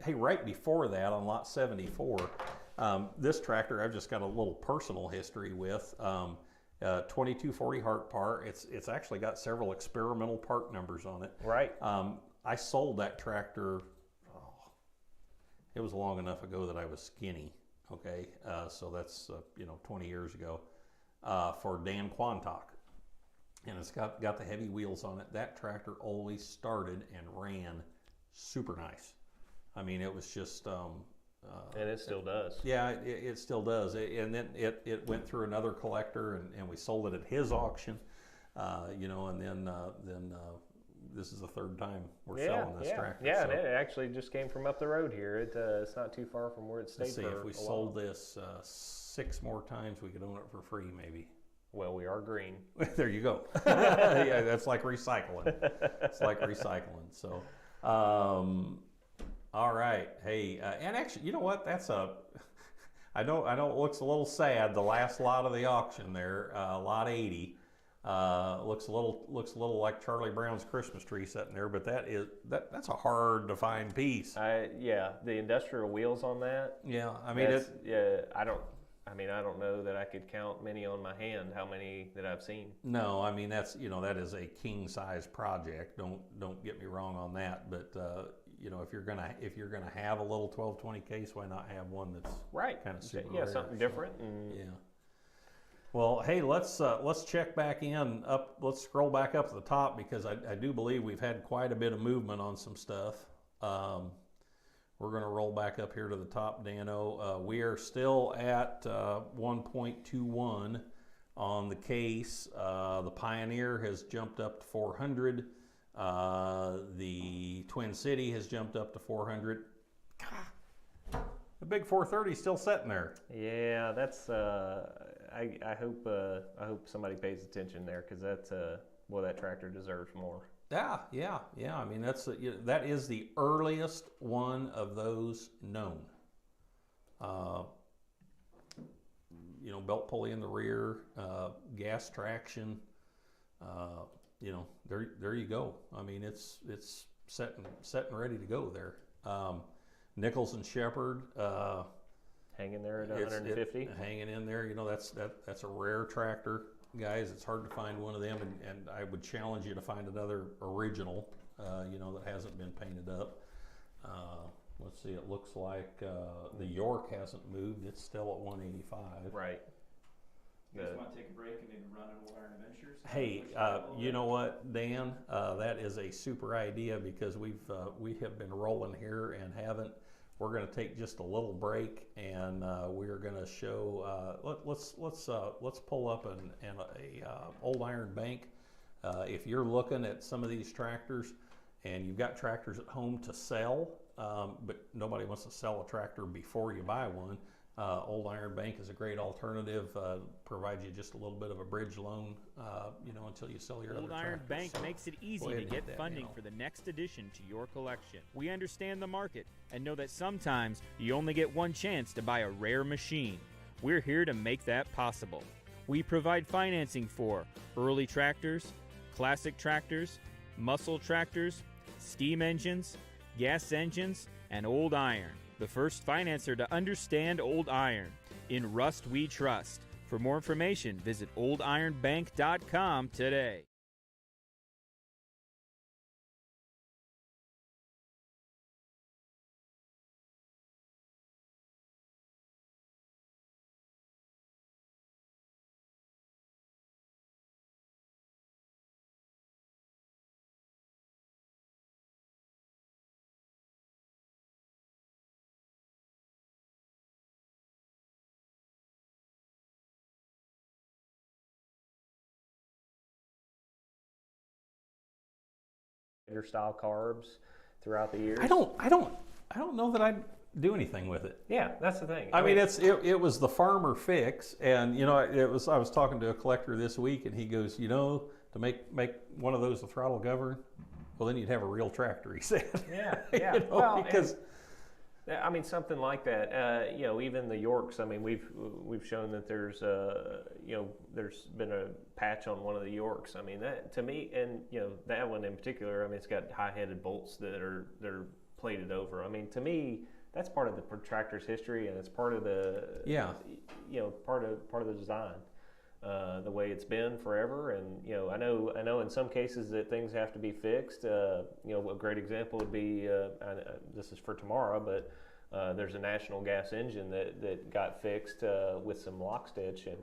hey, right before that on lot 74. This tractor I've just got a little personal history with. 2240 Hart part. It's actually got several experimental part numbers on it. Right. I sold that tractor. It was long enough ago that I was skinny. Okay, so that's 20 years ago, for Dan Quantock, and it's got the heavy wheels on it. That tractor always started and ran super nice. I mean, it was just. And it still does. Yeah, it still does. And then it went through another collector, and we sold it at his auction. And then this is the third time we're selling this tractor. Yeah, so. and it actually just came from up the road here. It's not too far from where it stayed. Let's see, for if we a while. sold this 6 more times, we could own it for free, maybe. Well, we are green. There you go. Yeah, that's like recycling. It's like recycling. So, all right. Hey, and actually, you know what? I know it looks a little sad. The last lot of the auction there, lot 80. Looks a little like Charlie Brown's Christmas tree sitting there, but that's a hard to find piece. Yeah, the industrial wheels on that. Yeah, I mean I don't know that I could count many on my hand. How many that I've seen? No, I mean that is a king size project. Don't get me wrong on that, but if you're gonna have a little 1220 case, why not have one that's right, kind of super yeah, rare, something different. Yeah. Well, hey, let's check back in up. Let's scroll back up to the top, because I do believe we've had quite a bit of movement on some stuff. We're going to roll back up here to the top, Dano. We are still at 1.21 on the case. The Pioneer has jumped up to 400. The Twin City has jumped up to 400. The big 430 is still sitting there. Yeah, that's. I hope somebody pays attention there, because that's that tractor deserves more. Yeah. I mean, that is the earliest one of those known. Belt pulley in the rear, gas traction. There you go. I mean, it's set and ready to go there. Nichols and Shepherd. Hanging there at 150. Hanging in there. That's a rare tractor. Guys, it's hard to find one of them, and I would challenge you to find another original, that hasn't been painted up. Let's see, it looks like the York hasn't moved. It's still at 185. Right. You guys want to take a break and maybe run an Old Iron Adventures? Hey, you know what, Dan? That is a super idea, because we have been rolling here and haven't. We're going to take just a little break, and we are going to show. Let's pull up an old iron bank. If you're looking at some of these tractors, and you've got tractors at home to sell, but nobody wants to sell a tractor before you buy one, Old Iron Bank is a great alternative. Provides you just a little bit of a bridge loan, until you sell your Old other Iron tractors. Bank So makes it easy go to ahead and get hit that, funding for the next addition to your collection. We understand the market and know that sometimes you only get one chance to buy a rare machine. We're here to make that possible. We provide financing for early tractors, classic tractors, muscle tractors, steam engines, gas engines, and old iron. The first financer to understand old iron. In Rust we trust. For more information, visit oldironbank.com today. Style carbs throughout the years. I don't know that I'd do anything with it. Yeah, that's the thing. I mean, it was the farmer fix, and I was talking to a collector this week, and he goes, to make one of those the throttle govern, well, then you'd have a real tractor, he said. Yeah. Well, because I mean, something like that. Even the Yorks. I mean, we've shown that there's been a patch on one of the Yorks. I mean, that to me, and that one in particular. I mean, it's got high-headed bolts that are plated over. I mean, to me, that's part of the tractor's history, and it's part of the part of the design. The way it's been forever, and I know in some cases that things have to be fixed. A great example would be this is for tomorrow, but there's a national gas engine that got fixed with some lock stitch, and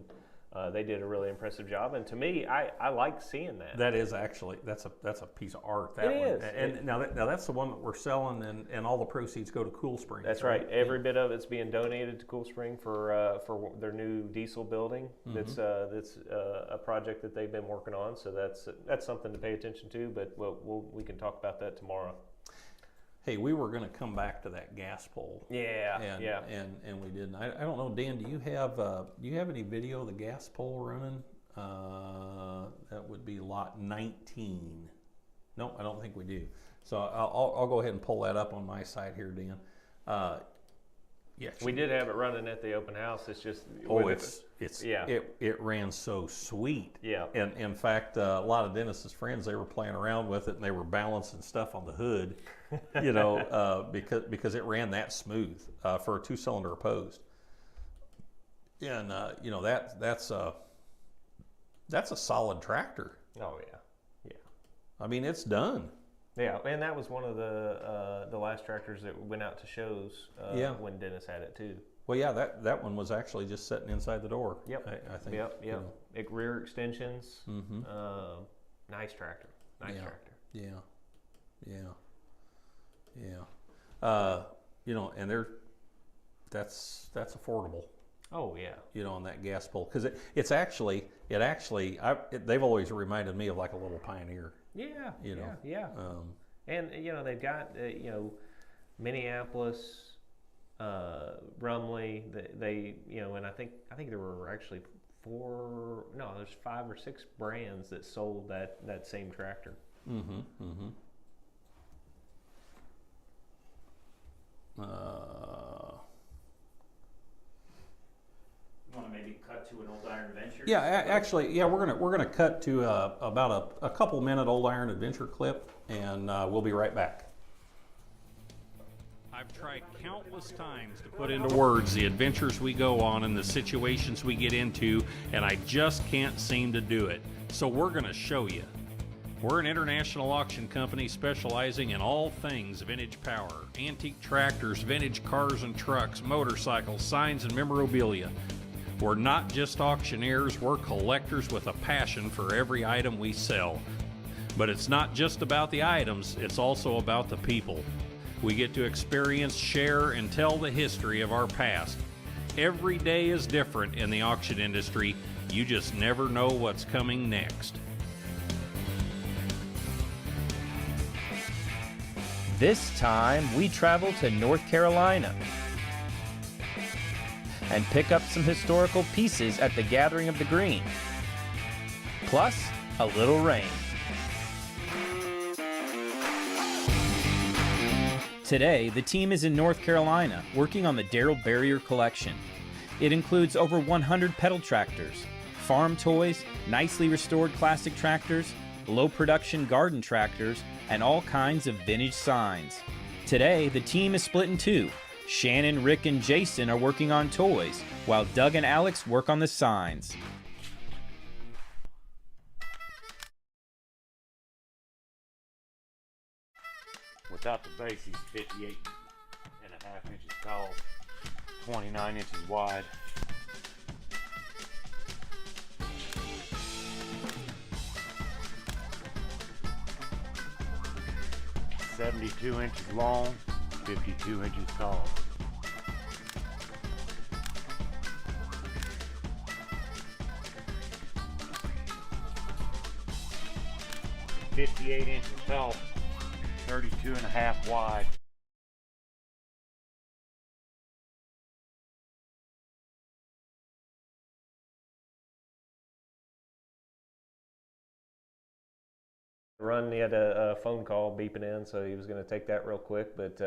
they did a really impressive job. And to me, I like seeing that. That is actually that's a piece of art. That it one. is. And now that's the one that we're selling, and all the proceeds go to Cool Springs. That's right. Every bit of it's being donated to Cool Spring for their new diesel building. That's a project that they've been working on. So that's something to pay attention to. But we can talk about that tomorrow. Hey, we were going to come back to that gas pole. Yeah, and we didn't. I don't know, Dan. Do you have any video of the gas pole running? That would be lot 19. No, I don't think we do. So I'll go ahead and pull that up on my side here, Dan. We did have it running at the open house. It's just it ran so sweet. Yeah. And in fact, a lot of Dennis's friends, they were playing around with it, and they were balancing stuff on the hood, because it ran that smooth for a 2-cylinder opposed. And that's a solid tractor. Oh yeah. I mean, it's done. Yeah, and that was one of the last tractors that went out to shows when Dennis had it too. Well, yeah, that one was actually just sitting inside the door. Yep. I think. Yep. Rear extensions. Mm-hmm. Nice tractor. Nice tractor. Yeah. And that's affordable. Oh yeah. On that gas pole, because they've always reminded me of like a little Pioneer. Yeah. Yeah. And they've got Minneapolis, Rumley. They and I think there were actually there's 5 or 6 brands that sold that same tractor. Mm-hmm. You want to maybe cut to an old iron adventure? Yeah, we're gonna cut to about a couple minute old iron adventure clip, and we'll be right back. I've tried countless times to put into words the adventures we go on and the situations we get into, and I just can't seem to do it. So we're gonna show you. We're an international auction company specializing in all things vintage power, antique tractors, vintage cars and trucks, motorcycles, signs, and memorabilia. We're not just auctioneers, we're collectors with a passion for every item we sell. But it's not just about the items, it's also about the people. We get to experience, share, and tell the history of our past. Every day is different in the auction industry. You just never know what's coming next. This time we travel to North Carolina and pick up some historical pieces at the Gathering of the Green, plus a little rain. Today, the team is in North Carolina working on the Darrell Barrier collection. It includes over 100 pedal tractors, farm toys, nicely restored classic tractors, low production garden tractors, and all kinds of vintage signs. Today, the team is split in two. Shannon, Rick, and Jason are working on toys, while Doug and Alex work on the signs. Without the base, he's 58.5 inches tall, 29 inches wide. "72 inches long, 52 inches tall. "58 inches tall, 32.5 wide. He had a phone call beeping in, so he was going to take that real quick. But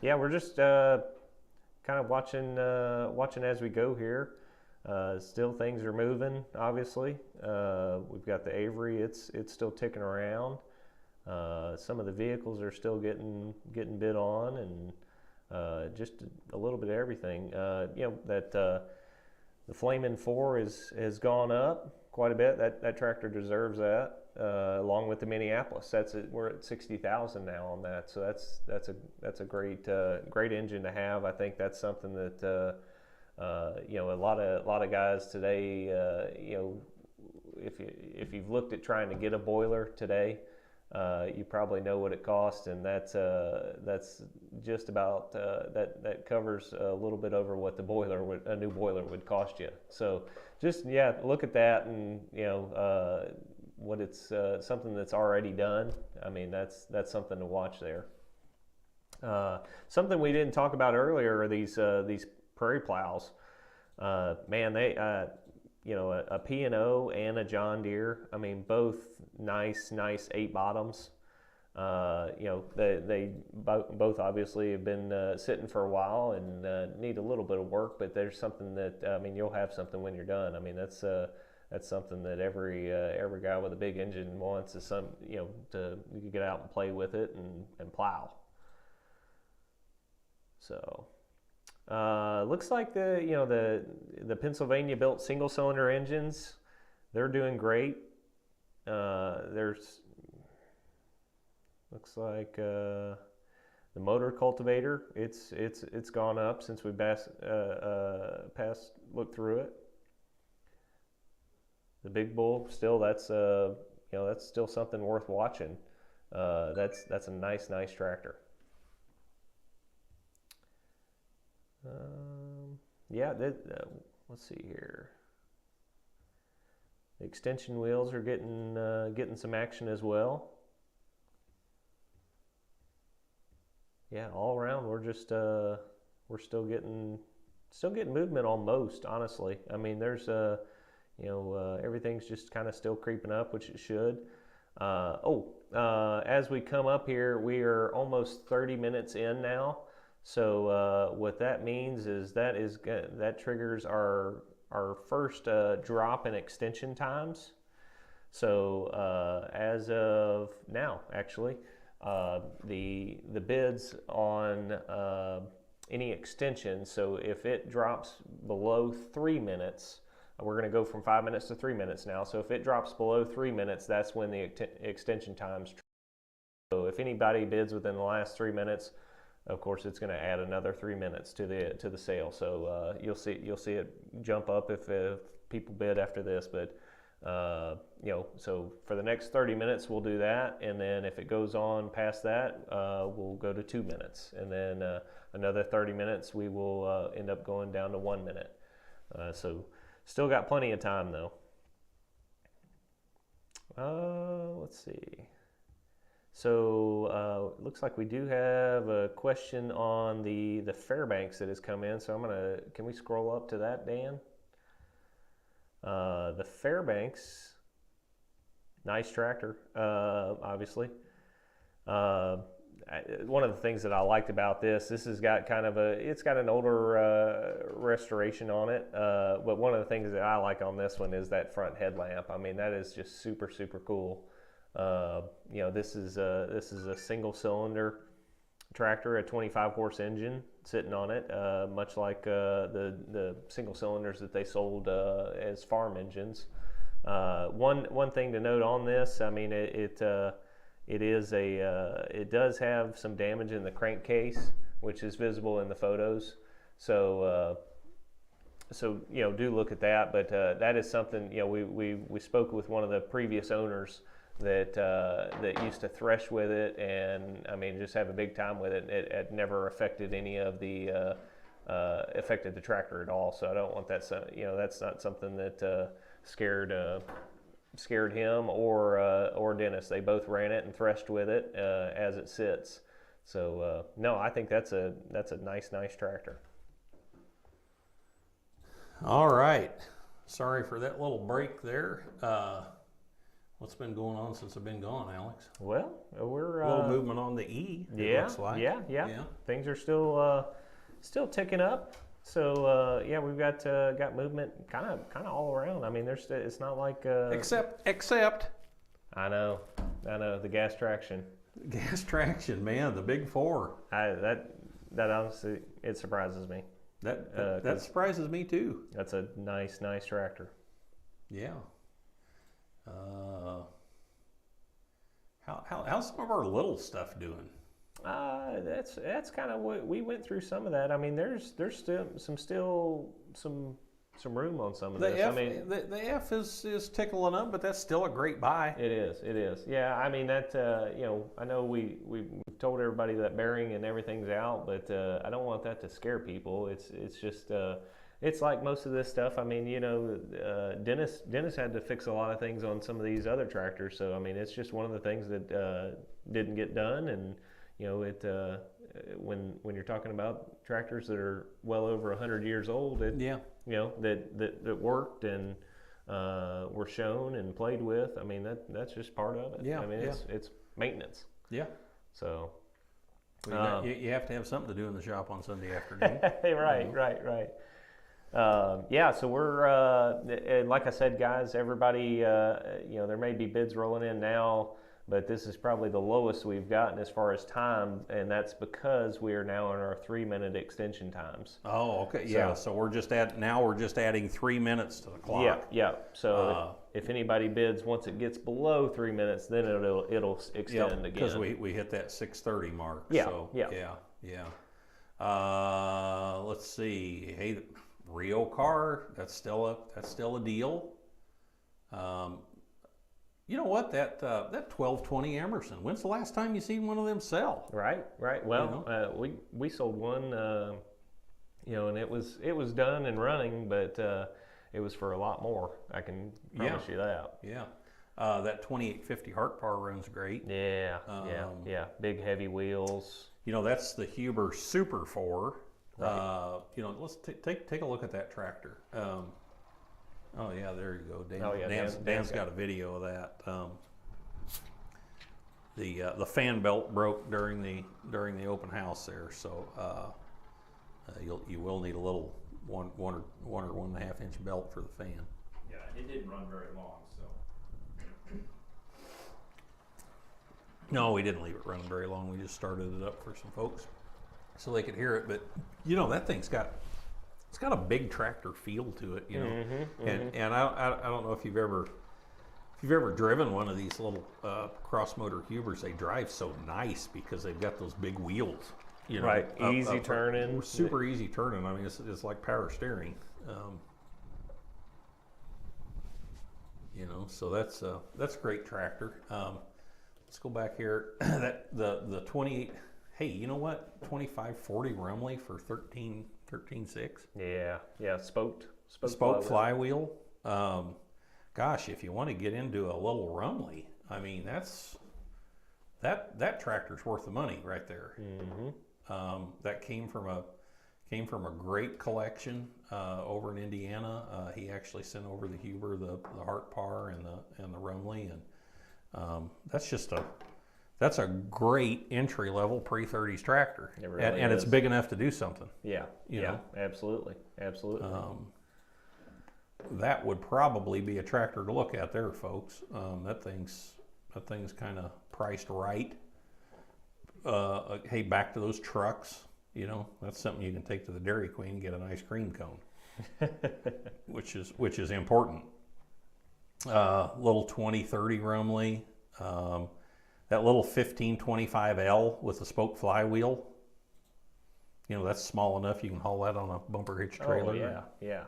we're just kind of watching as we go here. Still, things are moving. Obviously, we've got the Avery. It's still ticking around. Some of the vehicles are still getting bid on, and just a little bit of everything. That the Flamin' 4 has gone up quite a bit. That tractor deserves that, along with the Minneapolis. We're at 60,000 now on that, so that's a great engine to have. I think that's something that a lot of guys today, if you've looked at trying to get a boiler today, you probably know what it costs, and that's just about that covers a little bit over what a new boiler would cost you. So just look at that, and what it's something that's already done. I mean, that's something to watch there. Something we didn't talk about earlier are these prairie plows. Man, they a P&O and a John Deere. I mean, both nice 8 bottoms. They both obviously have been sitting for a while and need a little bit of work, but there's something that, you'll have something when you're done. I mean, that's something that every guy with a big engine wants, is you can get out and play with it and plow. So looks like the Pennsylvania built single cylinder engines, they're doing great. Looks like the motor cultivator, it's gone up since we looked through it. The Big Bull, still, that's still something worth watching. That's a nice tractor. Let's see here. The extension wheels are getting some action as well. Yeah, all around we're still getting movement on most, honestly. I mean, there's everything's just kind of still creeping up, which it should. As we come up here, we are almost 30 minutes in now. So what that means is that triggers our first drop in extension times. So as of now, actually, the bids on any extension. So if it drops below 3 minutes, we're going to go from 5 minutes to 3 minutes now. So if it drops below 3 minutes, that's when the extension times. So if anybody bids within the last 3 minutes, of course, it's going to add another 3 minutes to the sale. So you'll see it jump up if people bid after this. But so for the next 30 minutes, we'll do that, and then if it goes on past that, we'll go to 2 minutes, and then another 30 minutes, we will end up going down to 1 minute. So still got plenty of time though. Let's see. So looks like we do have a question on the Fairbanks that has come in. So can we scroll up to that, Dan? The Fairbanks, nice tractor, obviously. One of the things that I liked about this has got it's got an older restoration on it, but one of the things that I like on this one is that front headlamp. I mean, that is just super cool. This is a single cylinder tractor, a 25 horse engine sitting on it, much like the single cylinders that they sold as farm engines. One thing to note on this, I mean, it does have some damage in the crankcase, which is visible in the photos. So do look at that. But that is something, we spoke with one of the previous owners that used to thresh with it, and I mean, just have a big time with it. It never affected any of the affected the tractor at all. So I don't want that. That's not something that scared him or Dennis. They both ran it and threshed with it as it sits. So no, I think that's a nice tractor. All right. Sorry for that little break there. What's been going on since I've been gone, Alex? Well, we're a little movement on the E. Yeah, looks like. yeah. Things are still ticking up. So we've got movement kind of all around. I mean, it's not like except. I know the gas traction. Gas traction, man, the big four. that honestly, it surprises me. That surprises me too. That's a nice tractor. Yeah. How's some of our little stuff doing? That's kind of what we went through. Some of that. I mean, there's still some room on some of this. F, I mean, the F is tickling up, but that's still a great buy. It is. Yeah, I mean that. I know we've told everybody that bearing and everything's out, but I don't want that to scare people. It's just. It's like most of this stuff. I mean, Dennis had to fix a lot of things on some of these other tractors. So I mean, it's just one of the things that didn't get done, and when you're talking about tractors that are well over 100 years old, that worked and were shown and played with. I mean, that's just part of it. Yeah, I mean, it's maintenance. Yeah. So you have to have something to do in the shop on Sunday afternoon. Right. So we're like I said, guys. Everybody, there may be bids rolling in now, but this is probably the lowest we've gotten as far as time, and that's because we are now in our 3-minute extension times. Oh, okay. Yeah. So we're just adding 3 minutes to the clock. Yeah. So if anybody bids once it gets below 3 minutes, then it'll extend again. Because we hit that 6:30 mark. Yeah. So, yeah. Let's see. Hey, the Rio car. That's still a deal. You know what? That 1220 Emerson. When's the last time you seen one of them sell? Right. Well, we sold one, and it was done and running, but it was for a lot more. I can promise you that. Yeah. That 2850 Heart Power runs great. Yeah. Big heavy wheels. That's the Huber Super 4. Right. Let's take a look at that tractor. Oh yeah, there you go. Dan's got a video of that. The fan belt broke during the open house there, so you will need a little one or 1.5 inch belt for the fan. Yeah, it didn't run very long, so. No, we didn't leave it running very long. We just started it up for some folks so they could hear it. But that thing's got a big tractor feel to it, And I don't know if you've ever driven one of these little cross motor Hubers. They drive so nice because they've got those big wheels. Right, easy turning, super easy turning. I mean, it's like power steering. So that's a great tractor. Let's go back here. The 28. Hey, you know what? 2540 Rumley for 13.6. Yeah. Spoke flywheel. Gosh, if you want to get into a little Rumley, I mean that tractor's worth the money right there. Mm-hmm. That came from a great collection over in Indiana. He actually sent over the Huber, the Heart Par, and the Rumley, and that's a great entry level pre-30s tractor. It really and is. it's big enough to do something. Yeah, absolutely. That would probably be a tractor to look at there, folks. That thing's kind of priced right. Hey, back to those trucks. That's something you can take to the Dairy Queen and get an ice cream cone, which is important. Little 2030 Rumley. That little 1525L with a spoke flywheel. That's small enough you can haul that on a bumper hitch trailer. Oh, yeah.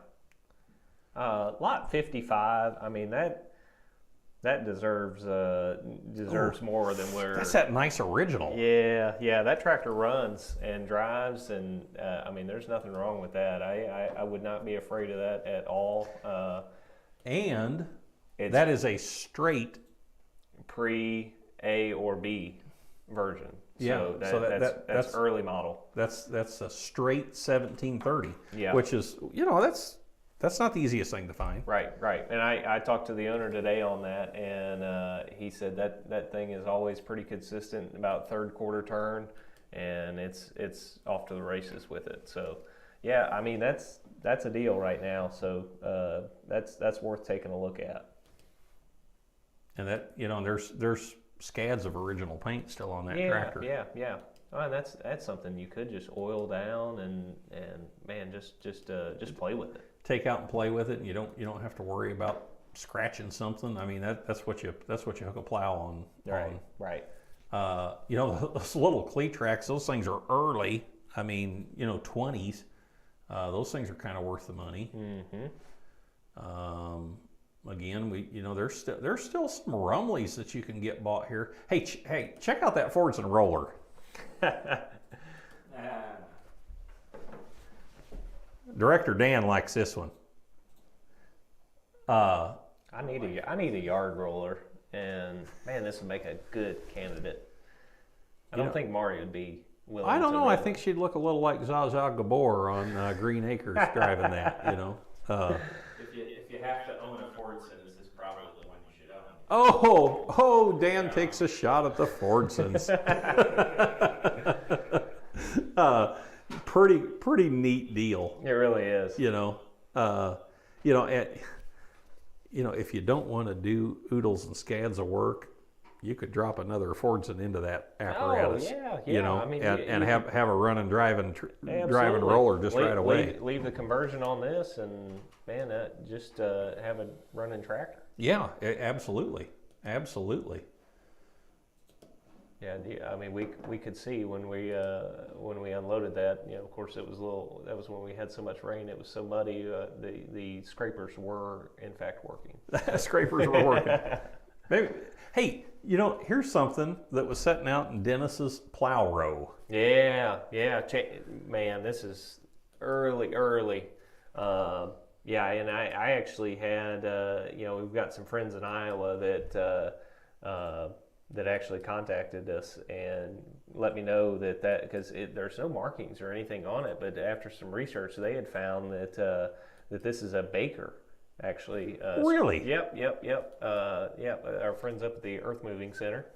Lot 55. I mean that deserves more than where. That's that nice original. Yeah. That tractor runs and drives, and I mean there's nothing wrong with that. I would not be afraid of that at all. And that is a straight pre-A or B version. Yeah, that's early model. That's a straight 1730. Yeah. Which is that's not the easiest thing to find. Right. And I talked to the owner today on that, and he said that thing is always pretty consistent, about third quarter turn, and it's off to the races with it. So, yeah, I mean that's a deal right now. So that's worth taking a look at. And that there's scads of original paint still on that tractor. Yeah. Oh, and that's something you could just oil down and man, just play with it. Take out and play with it, and you don't have to worry about scratching something. I mean, that's what you hook a plow on. Right. Those little cleat tracks, those things are early. I mean, 20s. Those things are kind of worth the money. Mm-hmm. Again, there's still some Rumleys that you can get bought here. Hey, check out that Fordson roller. Director Dan likes this one. I need a yard roller, and man, this would make a good candidate. I don't think Mari would be willing. I don't know. roll I think she'd look a little like Zsa Gabor on Green Acres driving that. If you have to own a Fordson, this is probably the one you should own. Oh, Dan takes a shot at the Fordsons. Pretty neat deal. It really is. If you don't want to do oodles and scads of work, you could drop another Fordson into that apparatus. Yeah. I mean, and have a running driving roller just right away. Leave the conversion on this, and man, just have a running tractor. Yeah, absolutely. Yeah, I mean, we could see when we unloaded that. Of course, it was that was when we had so much rain. It was so muddy. The scrapers were in fact working. Scrapers were working. Maybe. Hey, here's something that was setting out in Dennis's plow row. Yeah. Man, this is early. Yeah, and I actually had, we've got some friends in Iowa that actually contacted us and let me know that because there's no markings or anything on it, but after some research, they had found that this is a Baker. Actually, really? Yep. Our friends up at the Earth Moving Center.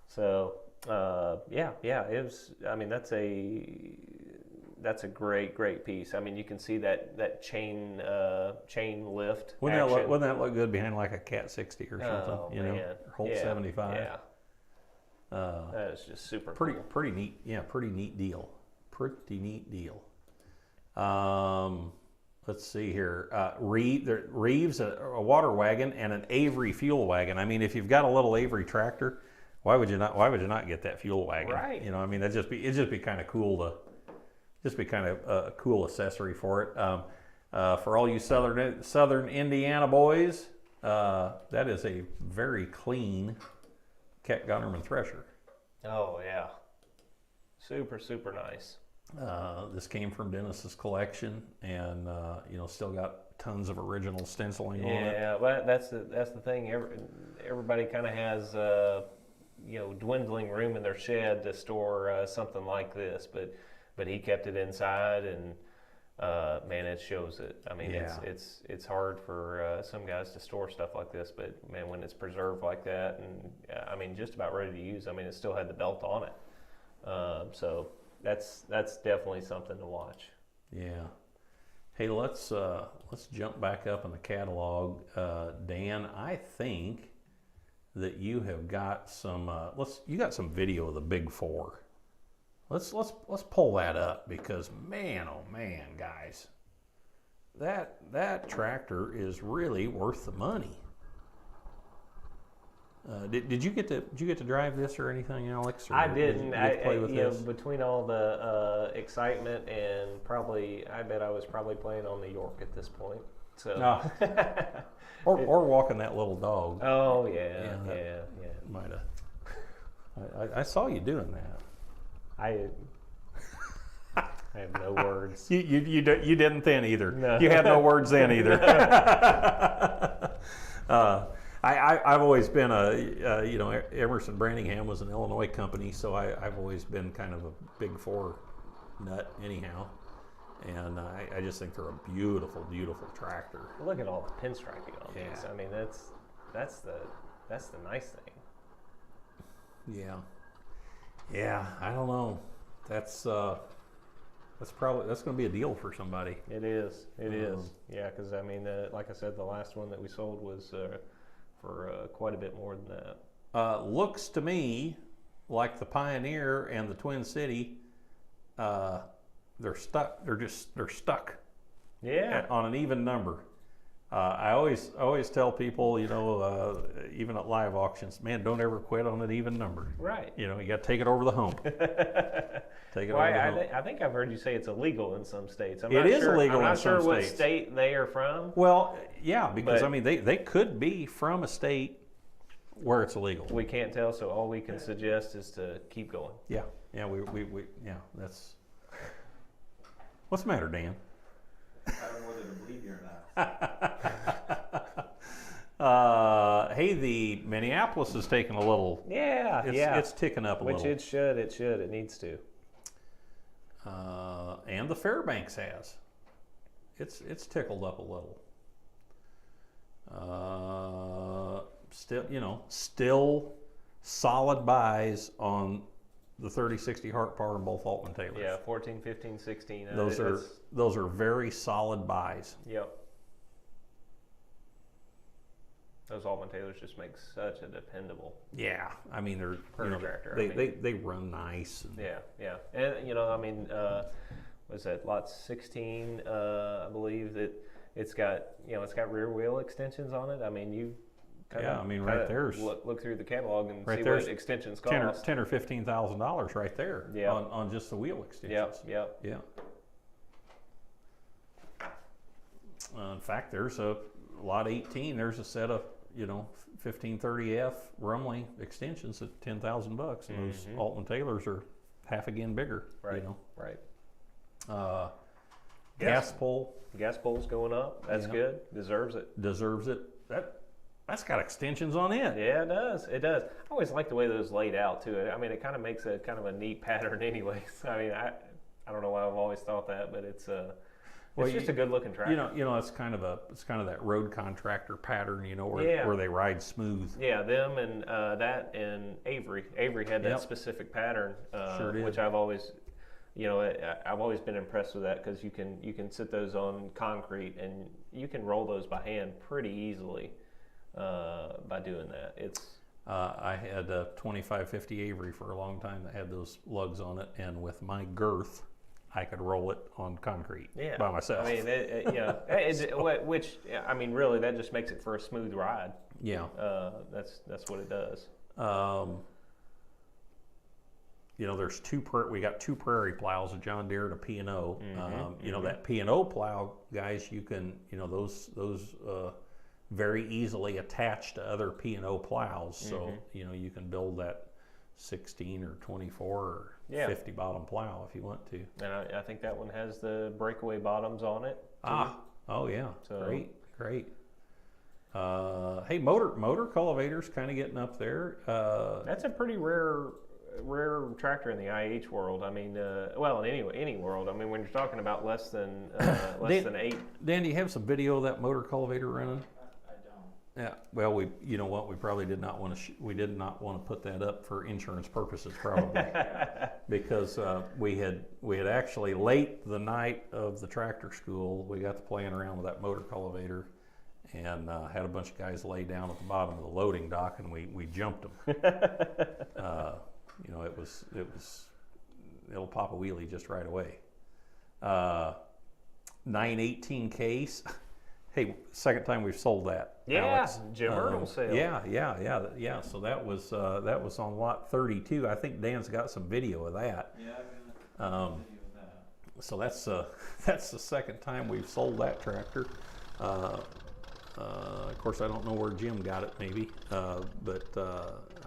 So it was. I mean, that's a great piece. I mean, you can see that chain lift. Wouldn't that look good behind like a Cat 60 or something? Oh, man. Or Holt 75. Yeah. That is just super cool. Pretty neat. Yeah, pretty neat deal. Let's see here. Reeves, a water wagon, and an Avery fuel wagon. I mean, if you've got a little Avery tractor, why would you not get that fuel wagon? Right. I mean, it'd just be kind of cool a cool accessory for it. For all you southern Indiana boys, that is a very clean Ket Gunnerman thresher. Oh yeah, super nice. This came from Dennis's collection, and still got tons of original stenciling on it. Yeah, but that's the thing. Everybody kind of has dwindling room in their shed to store something like this, but he kept it inside, and man, it shows it. I mean, it's hard for some guys to store stuff like this, but man, when it's preserved like that, and I mean, just about ready to use. I mean, it still had the belt on it, so. That's definitely something to watch. Yeah. Hey, let's jump back up in the catalog, Dan. I think that you have got some. You got some video of the Big Four. Let's pull that up because man, oh man, guys, that tractor is really worth the money. Did you get to drive this or anything, Alex? Or I didn't. Did you get to play with this? Between all the excitement and I bet I was probably playing on the York at this point. So. or walking that little dog. Oh yeah. Might have. I saw you doing that. I have no words. You didn't then either. No. You had no words then either. I've always been Emerson Branningham was an Illinois company, so I've always been kind of a Big Four nut anyhow, and I just think they're a beautiful tractor. Look at all the pinstriping on these. I mean, that's the nice thing. Yeah. I don't know. That's going to be a deal for somebody. It is. Yeah, because I mean, like I said, the last one that we sold was. For quite a bit more than that. Looks to me like the Pioneer and the Twin City, they're stuck. They're stuck Yeah. on an even number. I always tell people, even at live auctions, man, don't ever quit on an even number. Right. You got to take it over the hump. Take it over the hump. I think I've heard you say it's illegal in some states. It is illegal I'm in not some sure what states. state they are from. Well, yeah, because But- I mean they could be from a state where it's illegal. We can't tell, so all we can suggest is to keep going. Yeah, we that's. What's the matter, Dan? I don't know whether to believe you or not. Hey, the Minneapolis is taking a little. Yeah, It's ticking up a Which little. it should. It needs to. And the Fairbanks has. It's tickled up a little. Still solid buys on the 3060 Heart Power and both Altman Taylors. Yeah, 14, 15, 16. Those are very solid buys. Yep. Those Aumann Taylors just make such a dependable. Yeah, I mean they're Protractor, they run nice. Yeah, and was that lot 16? I believe that it's got rear wheel extensions on it. I mean you. Right there's look through the catalog and right see there's what extensions $10 cost. or $15,000 right there. Yeah. On just the wheel extensions. Yep. Yeah. In fact, there's a lot 18. There's a set of 1530F Rumley extensions at $10,000, and those Altman Taylors are half again bigger. Right. Right. Gas pole Gas pole's going up. That's good. Deserves it. deserves it. That's got extensions on it. Yeah, it does. It does. I always like the way those laid out too. I mean, it kind of makes a kind of a neat pattern, anyways. I mean, I don't know why I've always thought that, but it's just a good looking tractor. It's kind of that road contractor pattern, where they ride smooth. Yeah, them and that and Avery. Avery had that specific pattern, Sure did. which I've always, I've always been impressed with that because you can sit those on concrete and you can roll those by hand pretty easily by doing that. I had a 2550 Avery for a long time that had those lugs on it, and with my girth, I could roll it on concrete by myself. I mean, which I mean, really, that just makes it for a smooth ride. Yeah. That's what it does. There's we got two prairie plows, a John Deere and a P&O. That P&O plow, guys, you can, those very easily attach to other P&O plows. So, you can build that 16 or 24 or 50 bottom plow if you want to. And I think that one has the breakaway bottoms on it. Oh yeah, So- great. Hey, motor cultivators kind of getting up there. That's a pretty rare tractor in the IH world. I mean, well, in any world. I mean, when you're talking about less than than 8. Dan, do you have some video of that motor cultivator running? I don't. Yeah. Well, we probably did not want to. We did not want to put that up for insurance purposes, probably, because we had actually late the night of the tractor school, we got to playing around with that motor cultivator, and had a bunch of guys lay down at the bottom of the loading dock, and we jumped them. It'll pop a wheelie just right away. 918 case. Hey, second time we've sold that. Yeah, Alex. Jim Earl sale. Yeah. So that was on lot 32. I think Dan's got some video of that. Yeah, I've got a video of that. So that's the second time we've sold that tractor. Of course, I don't know where Jim got it, maybe, but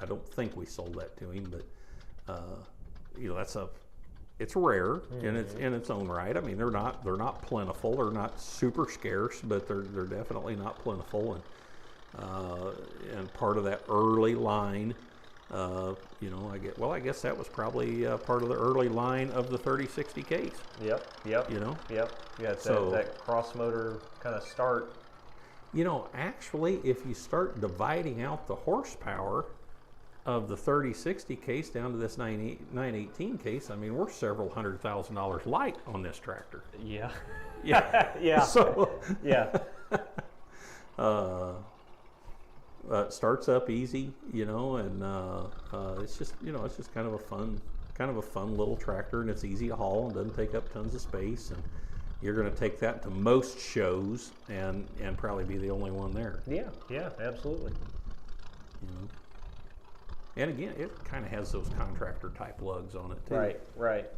I don't think we sold that to him. But it's rare in its own right. I mean, they're not plentiful. They're not super scarce, but they're definitely not plentiful. And part of that early line, I guess that was probably part of the early line of the 3060 case. Yep. Yep. Yeah, it's So- that cross motor kind of start. Actually, if you start dividing out the horsepower of the 3060 case down to this 918 case, I mean, we're several $100,000 light on this tractor. Yeah. Yeah. Yeah. So, Yeah. starts up easy, you know, and it's just, you know, it's just kind of a fun little tractor, and it's easy to haul and doesn't take up tons of space, and you're going to take that to most shows and probably be the only one there. Yeah, absolutely. You know? And again, it kind of has those contractor type lugs on it too. Right.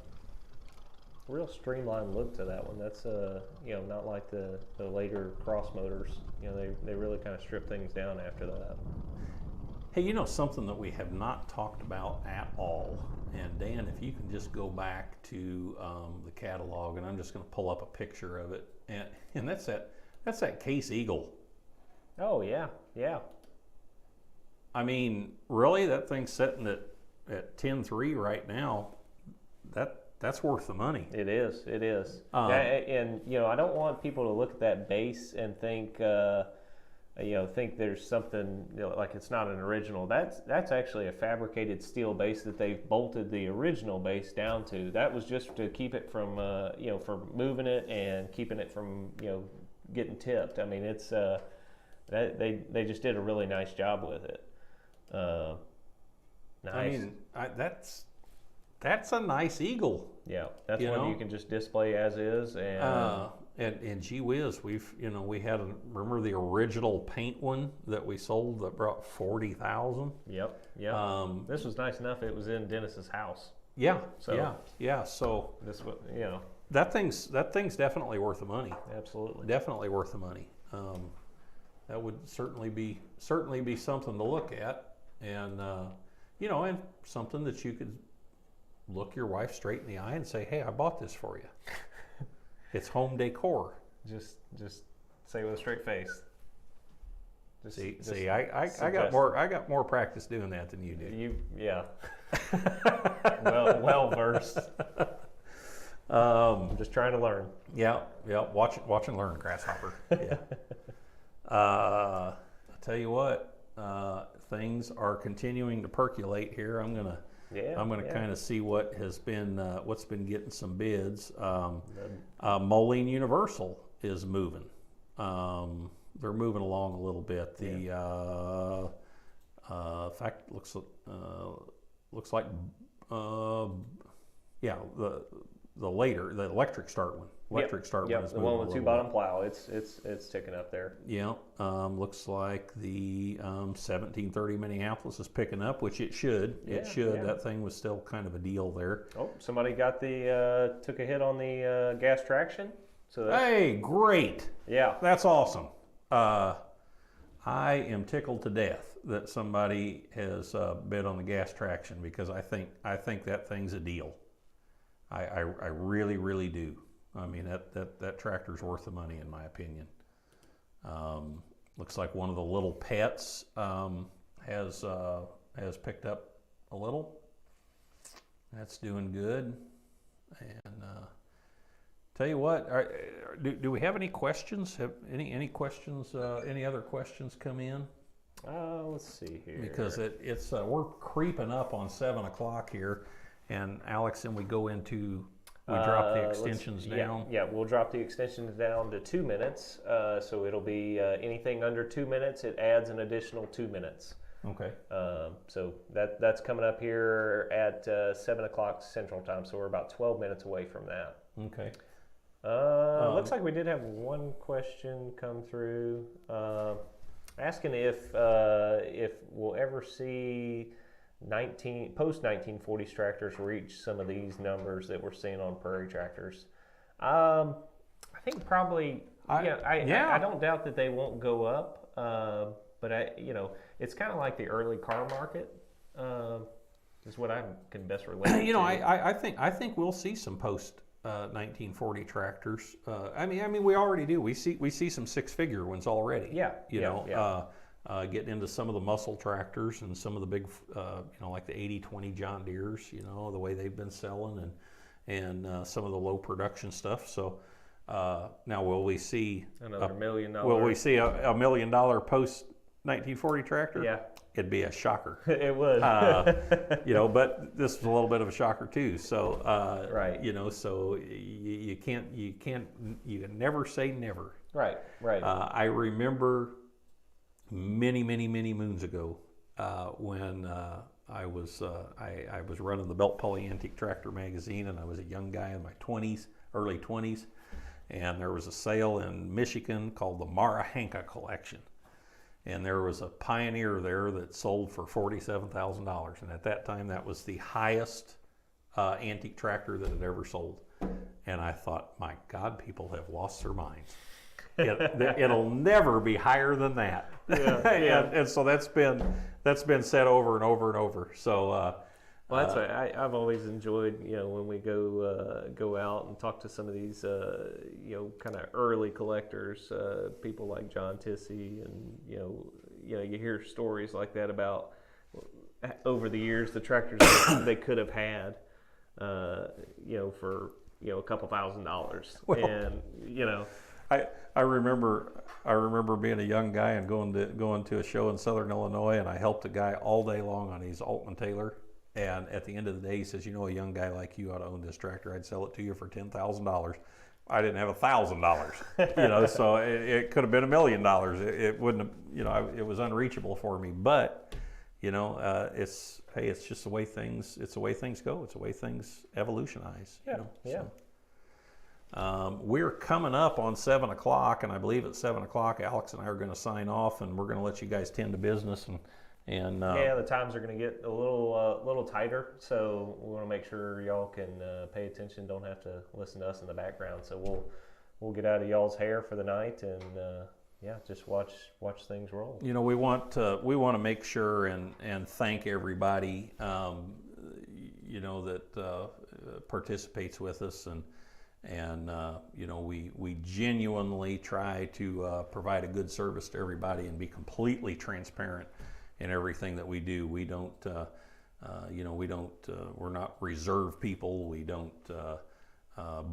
Real streamlined look to that one. That's you know, not like the later cross motors. You know, they really kind of strip things down after that. Hey, you know something that we have not talked about at all, and Dan, if you can just go back to the catalog, and I'm just going to pull up a picture of it, and that's that Case Eagle. Oh yeah. I mean, really, that thing's sitting at 10.3 right now. That's worth the money. It is. And you know, I don't want people to look at that base and think think there's something, you know, like it's not an original. That's actually a fabricated steel base that they've bolted the original base down to. That was just to keep it from from moving it and keeping it from getting tipped. I mean, it's they just did a really nice job with it. Nice. I mean, that's a nice Eagle. Yeah, that's one you can just display as is, and gee whiz, we had remember the original paint one that we sold that brought 40,000. Yep. This was nice enough. It was in Dennis's house. Yeah. So yeah. So this was that thing's definitely worth the money. Absolutely. Definitely worth the money. That would certainly be something to look at, and and something that you could look your wife straight in the eye and say, "Hey, I bought this for you." It's home decor. Just say with a straight face. I got more practice doing that than you do. well versed. I'm just trying to learn. Yeah. Watch and learn, grasshopper. Yeah. I'll tell you what, things are continuing to percolate here. I'm gonna kind of see what's been getting some bids. Moline Universal is moving. They're moving along a little bit. In fact, looks like the electric start one. Start one is the moving one with a two little bottom plow. It's ticking up there. Yeah, looks like the 1730 Minneapolis is picking up, which it should. It should. Yeah. That thing was still kind of a deal there. Oh, somebody got took a hit on the gas traction. So hey, great! Yeah, that's awesome. I am tickled to death that somebody has bid on the gas traction, because I think that thing's a deal. I really, really do. I mean, that tractor's worth the money, in my opinion. Looks like one of the little pets has picked up a little. That's doing good. And tell you what, do we have any questions? Have any questions? Any other questions come in? Let's see here. Because it's we're creeping up on 7 o'clock here, and Alex, and we drop the extensions down. Yeah, we'll drop the extensions down to 2 minutes. So it'll be anything under 2 minutes. It adds an additional 2 minutes. Okay. So that's coming up here at 7 o'clock Central Time. So we're about 12 minutes away from that. Okay. Looks like we did have one question come through, asking if we'll ever see post 1940s tractors reach some of these numbers that we're seeing on prairie tractors. I think probably. I don't doubt that they won't go up, but it's kind of like the early car market. Is what I can best relate to. I think we'll see some post 1940 tractors. I mean, we already do. We see some six-figure ones already. Getting into some of the muscle tractors and some of the big, like the 80-20 John Deeres. The way they've been selling, and some of the low production stuff. So now, will we see another $1 million? Will we see a $1 million post 1940 tractor? Yeah. It'd be a shocker. It would. But this is a little bit of a shocker too. So, right. So you can never say never. Right. I remember many moons ago, when I was running the Belt Pulley Antique Tractor magazine, and I was a young guy in my 20s, early 20s, and there was a sale in Michigan called the Marahanka Collection, and there was a Pioneer there that sold for $47,000, and at that time that was the highest antique tractor that had ever sold. And I thought, my God, people have lost their minds. It'll never be higher than that. Yeah. and so that's been said over and over and over. So Well, that's right. I've always enjoyed, when we go out and talk to some of these, kind of early collectors, people like John Tissey, and you hear stories like that about over the years the tractors that they could have had, for a couple $1,000s, Well, and I remember being a young guy and going to a show in Southern Illinois, and I helped a guy all day long on his Altman Taylor. And at the end of the day, he says, a young guy like you ought to own this tractor. I'd sell it to you for $10,000. I didn't have $1,000, so it could have been $1 million. It wouldn't have, it was unreachable for me. But, it's just the way things go. It's the way things evolutionize. So, we're coming up on 7 o'clock, and I believe at 7 o'clock, Alex and I are going to sign off, and we're going to let you guys tend to business. And the times are going to get a little tighter, so we want to make sure y'all can pay attention. Don't have to listen to us in the background. So we'll get out of y'all's hair for the night, and just watch things roll. we want to make sure and thank everybody that participates with us, and we genuinely try to provide a good service to everybody and be completely transparent in everything that we do. We don't, we're not reserve people. We don't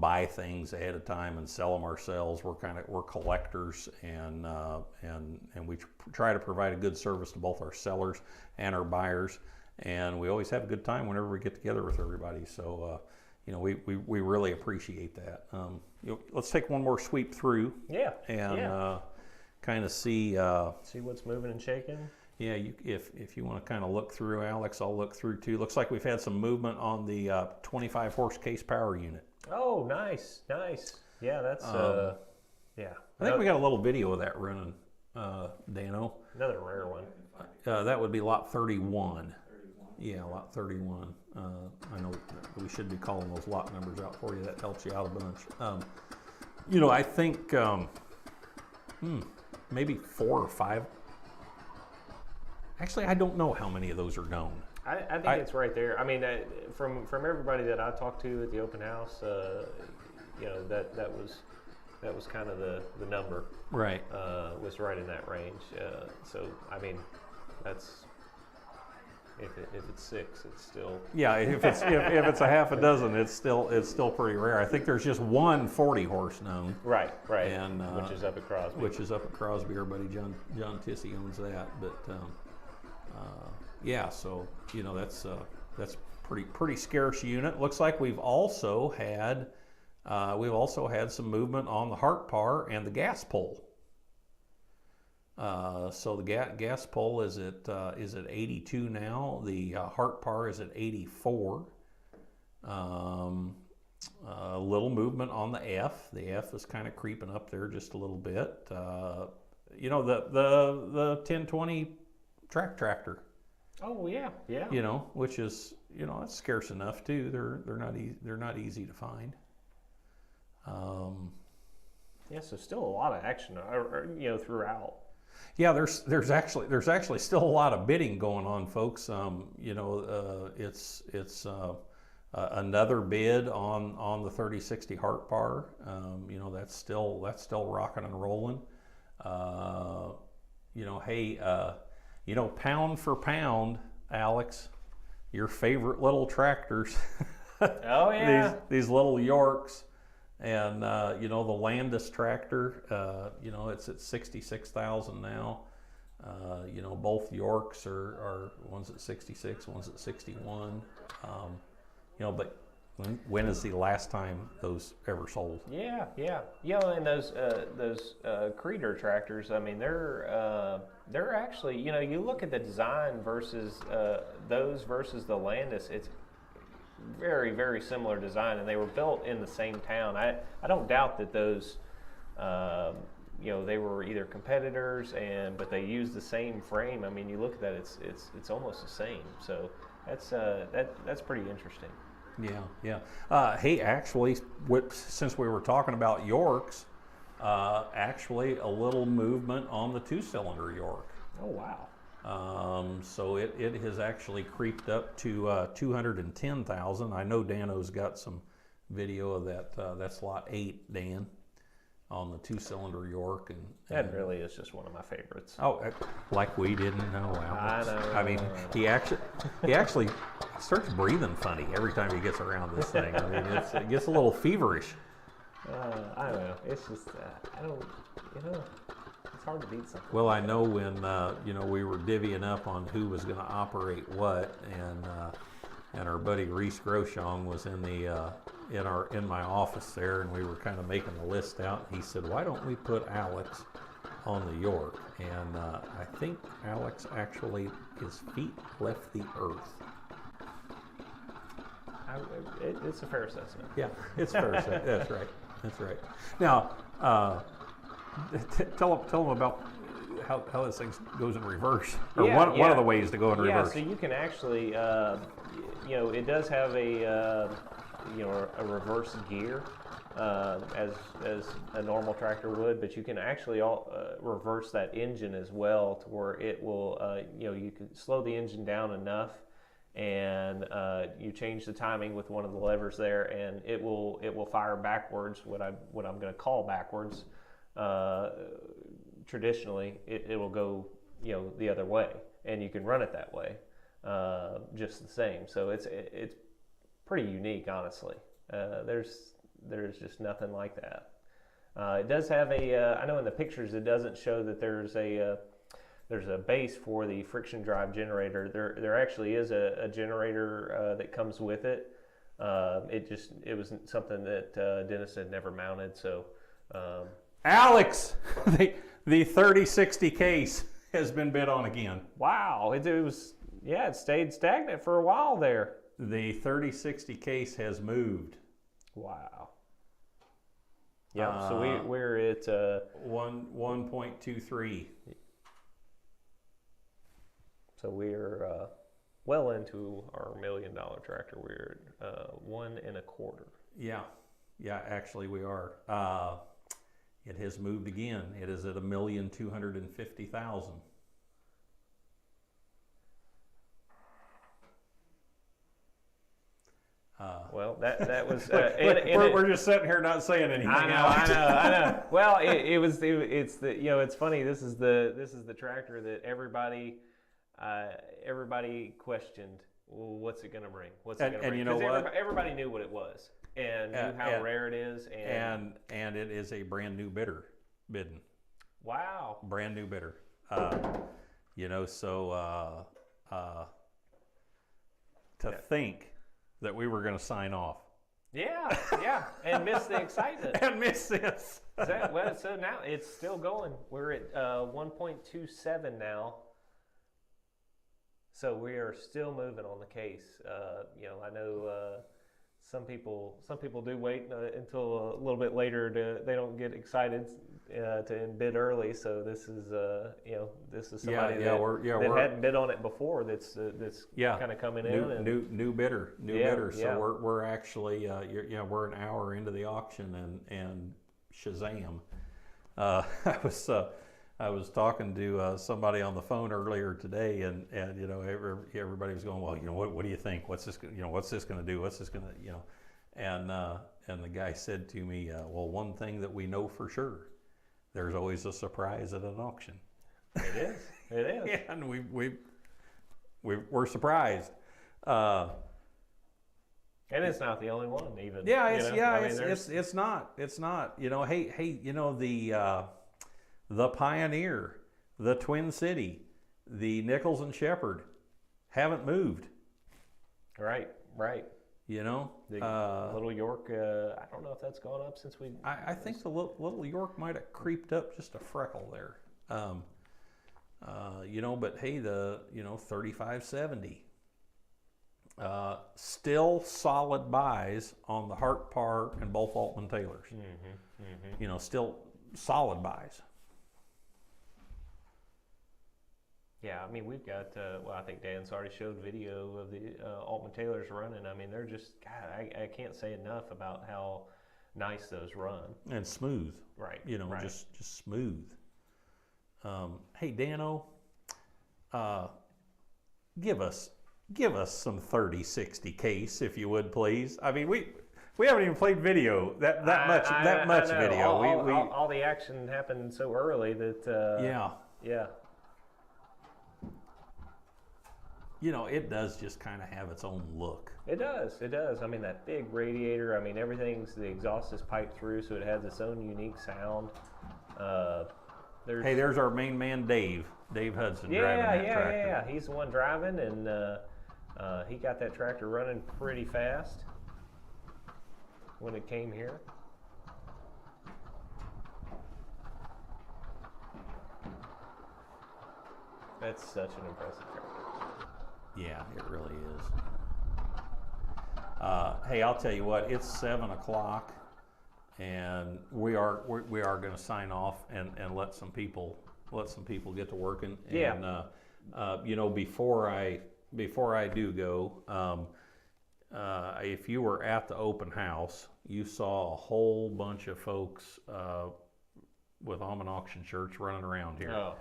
buy things ahead of time and sell them ourselves. We're collectors, and we try to provide a good service to both our sellers and our buyers. And we always have a good time whenever we get together with everybody. So, we really appreciate that. Let's take one more sweep through. And kind of see what's moving and shaking. Yeah, if you want to kind of look through, Alex, I'll look through too. Looks like we've had some movement on the 25 horse case power unit. Oh, nice. Yeah, that's I think we got a little video of that running, Dano. Another rare one. That would be lot 31. Yeah, lot 31. I know we should be calling those lot numbers out for you. That helps you out a bunch. I think maybe 4 or 5. Actually, I don't know how many of those are known. I think it's right there. I mean, from everybody that I talked to at the open house, that was kind of the number. Right. Was right in that range. So I mean, that's if it's 6, it's still. Yeah, if it's a half a dozen, it's still pretty rare. I think there's just one 40 horse known. Right. And which is up at Crosby. Our buddy John Tissey owns that, but. So that's pretty scarce unit. Looks like we've also had some movement on the heart par and the gas pole. So the gas pole is at 82 now. The heart par is at 84. A little movement on the F. The F is kind of creeping up there just a little bit. The 1020 tractor. Oh yeah. Which is that's scarce enough too. They're not easy to find. So still a lot of action, throughout. Yeah, there's actually still a lot of bidding going on, folks. It's another bid on the 3060 heart par. That's still rocking and rolling. Pound for pound, Alex, your favorite little tractors. Oh yeah. These little Yorks, and the Landis tractor. It's at 66,000 now. Both Yorks are one's at 66, one's at 61. But When is the last time those ever sold? Yeah, yeah. And those Creeder tractors, I mean, they're actually, you look at the design versus those versus the Landis, it's very, very similar design, and they were built in the same town. I don't doubt that those, they were either competitors, but they used the same frame. I mean, you look at that, it's almost the same. So that's pretty interesting. Yeah. Hey, actually, since we were talking about Yorks, actually a little movement on the 2-cylinder York. Oh, wow. So it has actually creeped up to 210,000. I know Dano's got some video of that. That's lot 8, Dan, on the 2-cylinder York, and that really is just one of my favorites. Oh, like we didn't know. I know. I mean, he actually starts breathing funny every time he gets around this thing. I mean, it gets a little feverish. I don't know. It's just I don't. It's hard to beat something. Well, I know when we were divvying up on who was going to operate what, and our buddy Reese Groshong was in my office there, and we were kind of making the list out. He said, "Why don't we put Alex on the York?" And I think Alex actually, his feet left the earth. It's a fair assessment. Yeah, it's fair assessment. That's right. That's right. Now, tell them about how this thing goes in reverse, or one of the ways to go in reverse. Yeah, so you can actually, it does have a reverse gear, as a normal tractor would, but you can actually reverse that engine as well, to where it will, you can slow the engine down enough, and you change the timing with one of the levers there, and it will fire backwards. What I'm going to call backwards. Traditionally, it will go the other way, and you can run it that way, just the same. So it's pretty unique, honestly. There's just nothing like that. It does have I know in the pictures it doesn't show that there's a base for the friction drive generator. There actually is a generator that comes with it. It was something that Dennis had never mounted. So Alex, the 3060 case has been bid on again. Wow, it stayed stagnant for a while there. The 3060 case has moved. Wow. Yeah, so we're at 1.23. So we're well into our $1 million tractor. We're at 1.25. Yeah, actually we are. It has moved again. It is at 1,250,000. Well, that was. We're just sitting here not saying anything. I know. Well, it's funny. This is the tractor that everybody questioned. Well, what's it going to bring? What's it going to bring? And you know what? Everybody knew what it was, and knew how rare it is, and it is a brand new bidder bidding. Wow. Brand new bidder. Think that we were going to sign off. Yeah, and miss the excitement. And miss this. So now it's still going. We're at 1.27 now. So we are still moving on the case. I know some people do wait until a little bit later. They don't get excited to bid early. So this is somebody that hadn't bid on it before. That's kind of coming in. New bidder. So we're actually we're an hour into the auction, and Shazam. I was talking to somebody on the phone earlier today, and everybody was going, well, what do you think? What's this going to do? What's this going to And the guy said to me, well, one thing that we know for sure, there's always a surprise at an auction. It is. Yeah, and we're surprised. And it's not the only one, even. Yeah, it's not. The Pioneer, the Twin City, the Nichols and Shepherd haven't moved. Right. You know, The Little York, I don't know if that's gone up since we. I think the little York might have creeped up just a freckle there. You know, but hey, the 3570. Still solid buys on the Hart Parr and both Altman Taylors. You know, still solid buys. Yeah, I mean, we've got, well, I think Dan's already showed video of the Aumann Taylors running. I mean, they're just, God, I can't say enough about how nice those run. And smooth. Right. You know, right. just smooth. Hey, Dano, give us some 3060 case, if you would, please. I mean, we haven't even played video that much I know. video. All the action happened so early that yeah. You know, it does just kind of have its own look. It does. I mean, that big radiator. I mean, the exhaust is piped through, so it has its own unique sound. There's our main man, Dave Hudson, driving that tractor. Yeah. He's the one driving, and he got that tractor running pretty fast when it came here. That's such an impressive tractor. Yeah, it really is. Hey, I'll tell you what. It's 7 o'clock, and we are going to sign off and let some people get to working. Yeah. And you know, before I do go, if you were at the open house, you saw a whole bunch of folks with Aumann Auction shirts running around here. Oh.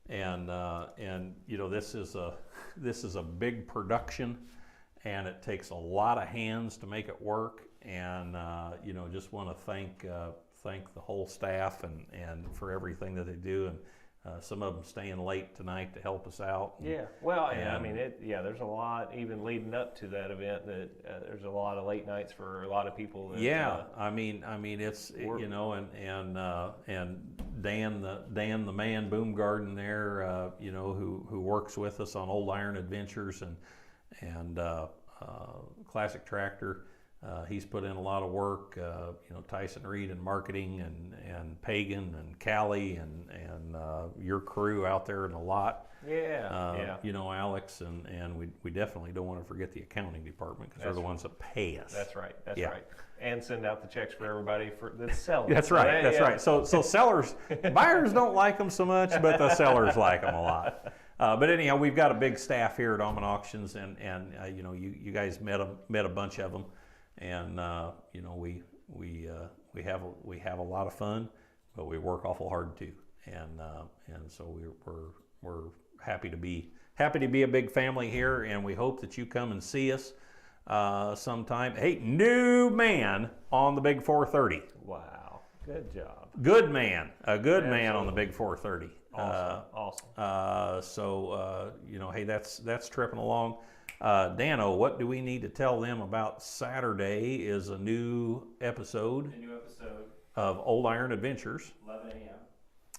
And you know, this is a big production, and it takes a lot of hands to make it work. And you know, just want to thank the whole staff and for everything that they do. And some of them staying late tonight to help us out. Yeah, well, I mean, there's a lot even leading up to that event. That there's a lot of late nights for a lot of people. That, I mean, it's you know, and Dan the man Boomgarden there, you know, who works with us on Old Iron Adventures and Classic Tractor. He's put in a lot of work. You know, Tyson Reed in marketing and Pagan and Callie and your crew out there in the lot. Yeah. You know, Alex and we definitely don't want to forget the accounting department because they're the ones that pay us. That's right. Right. And send out the checks for everybody for the sellers. That's right. Right. So sellers, buyers don't like them so much, but the sellers like them a lot. But anyhow, we've got a big staff here at Aumann Auctions, and you know, you guys met a bunch of them. And you know, we have a lot of fun, but we work awful hard too. And so we're happy to be a big family here, and we hope that you come and see us sometime. Hey, new man on the big 430. Wow, good job. Good man, a good man on the big 430. Awesome. So you know, hey, that's tripping along. Dano, what do we need to tell them about Saturday is a new episode of Old Iron Adventures. 11 a.m.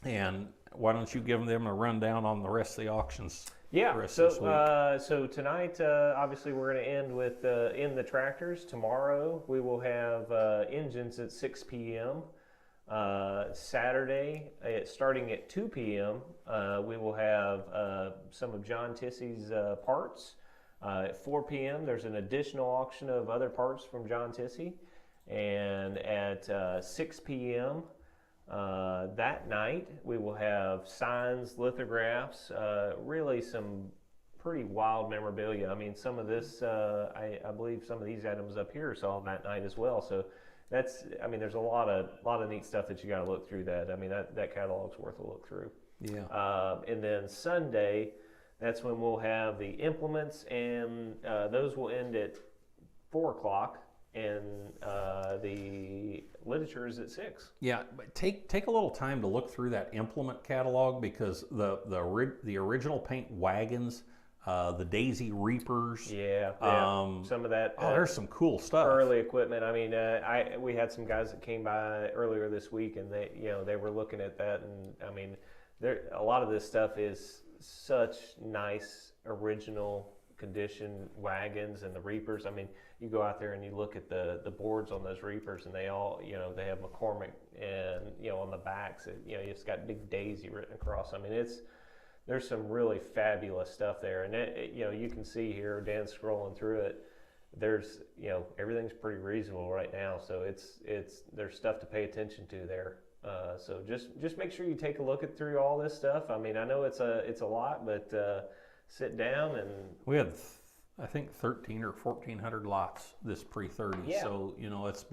And why don't you give them a rundown on the rest of the auctions? Yeah, so tonight, obviously, we're going to end with In the Tractors. Tomorrow, we will have engines at 6 p.m. Saturday, starting at 2 p.m., we will have some of John Tissey's parts. At 4 p.m., there's an additional auction of other parts from John Tissey. And at 6 p.m. That night, we will have signs, lithographs, really some pretty wild memorabilia. I mean, some of this, I believe some of these items up here saw that night as well. So there's a lot of neat stuff that you got to look through that. I mean, that catalog's worth a look through. Yeah. And then Sunday, that's when we'll have the implements, and those will end at 4 o'clock, and the literature is at 6. Yeah, but take a little time to look through that implement catalog, because the original paint wagons, the Daisy Reapers. Yeah. Some of that. There's some cool stuff. Early equipment. I mean, we had some guys that came by earlier this week, and they were looking at that, and I mean, a lot of this stuff is such nice original condition wagons and the reapers. I mean, you go out there and you look at the boards on those reapers, and they all, you know, they have McCormick, and you know, on the backs, you know, it's got Big Daisy written across. I mean, there's some really fabulous stuff there, and you know, you can see here, Dan's scrolling through it. There's, you know, everything's pretty reasonable right now, so there's stuff to pay attention to there. So just make sure you take a look through all this stuff. I mean, I know it's a lot, but sit down and We had, I think, 1,300 or 1,400 lots this pre-30. Yeah. So you know, it's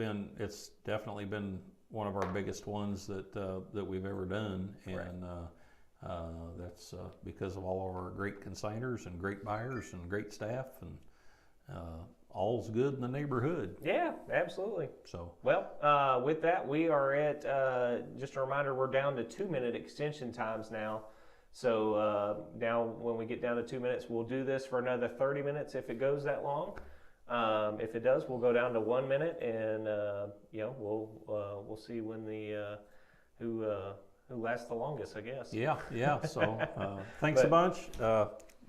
definitely been one of our biggest ones that we've ever done, and that's because of all of our great consigners and great buyers and great staff, and all's good in the neighborhood. yeah, absolutely. So Well, with that, we are at, just a reminder, we're down to 2-minute extension times now. So now when we get down to 2 minutes, we'll do this for another 30 minutes if it goes that long. If it does, we'll go down to 1 minute, and you know, we'll see when who lasts the longest, I guess. yeah. So thanks a bunch.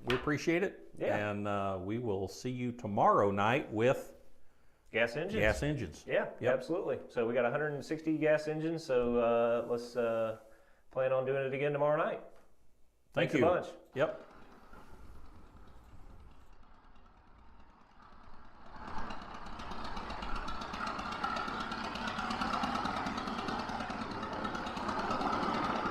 We appreciate it. Yeah. And we will see you tomorrow night with Gas engines. gas engines. Yeah, Yep. absolutely. So we got 160 gas engines. So let's plan on doing it again tomorrow night. Thank Thanks you. a bunch. Yep.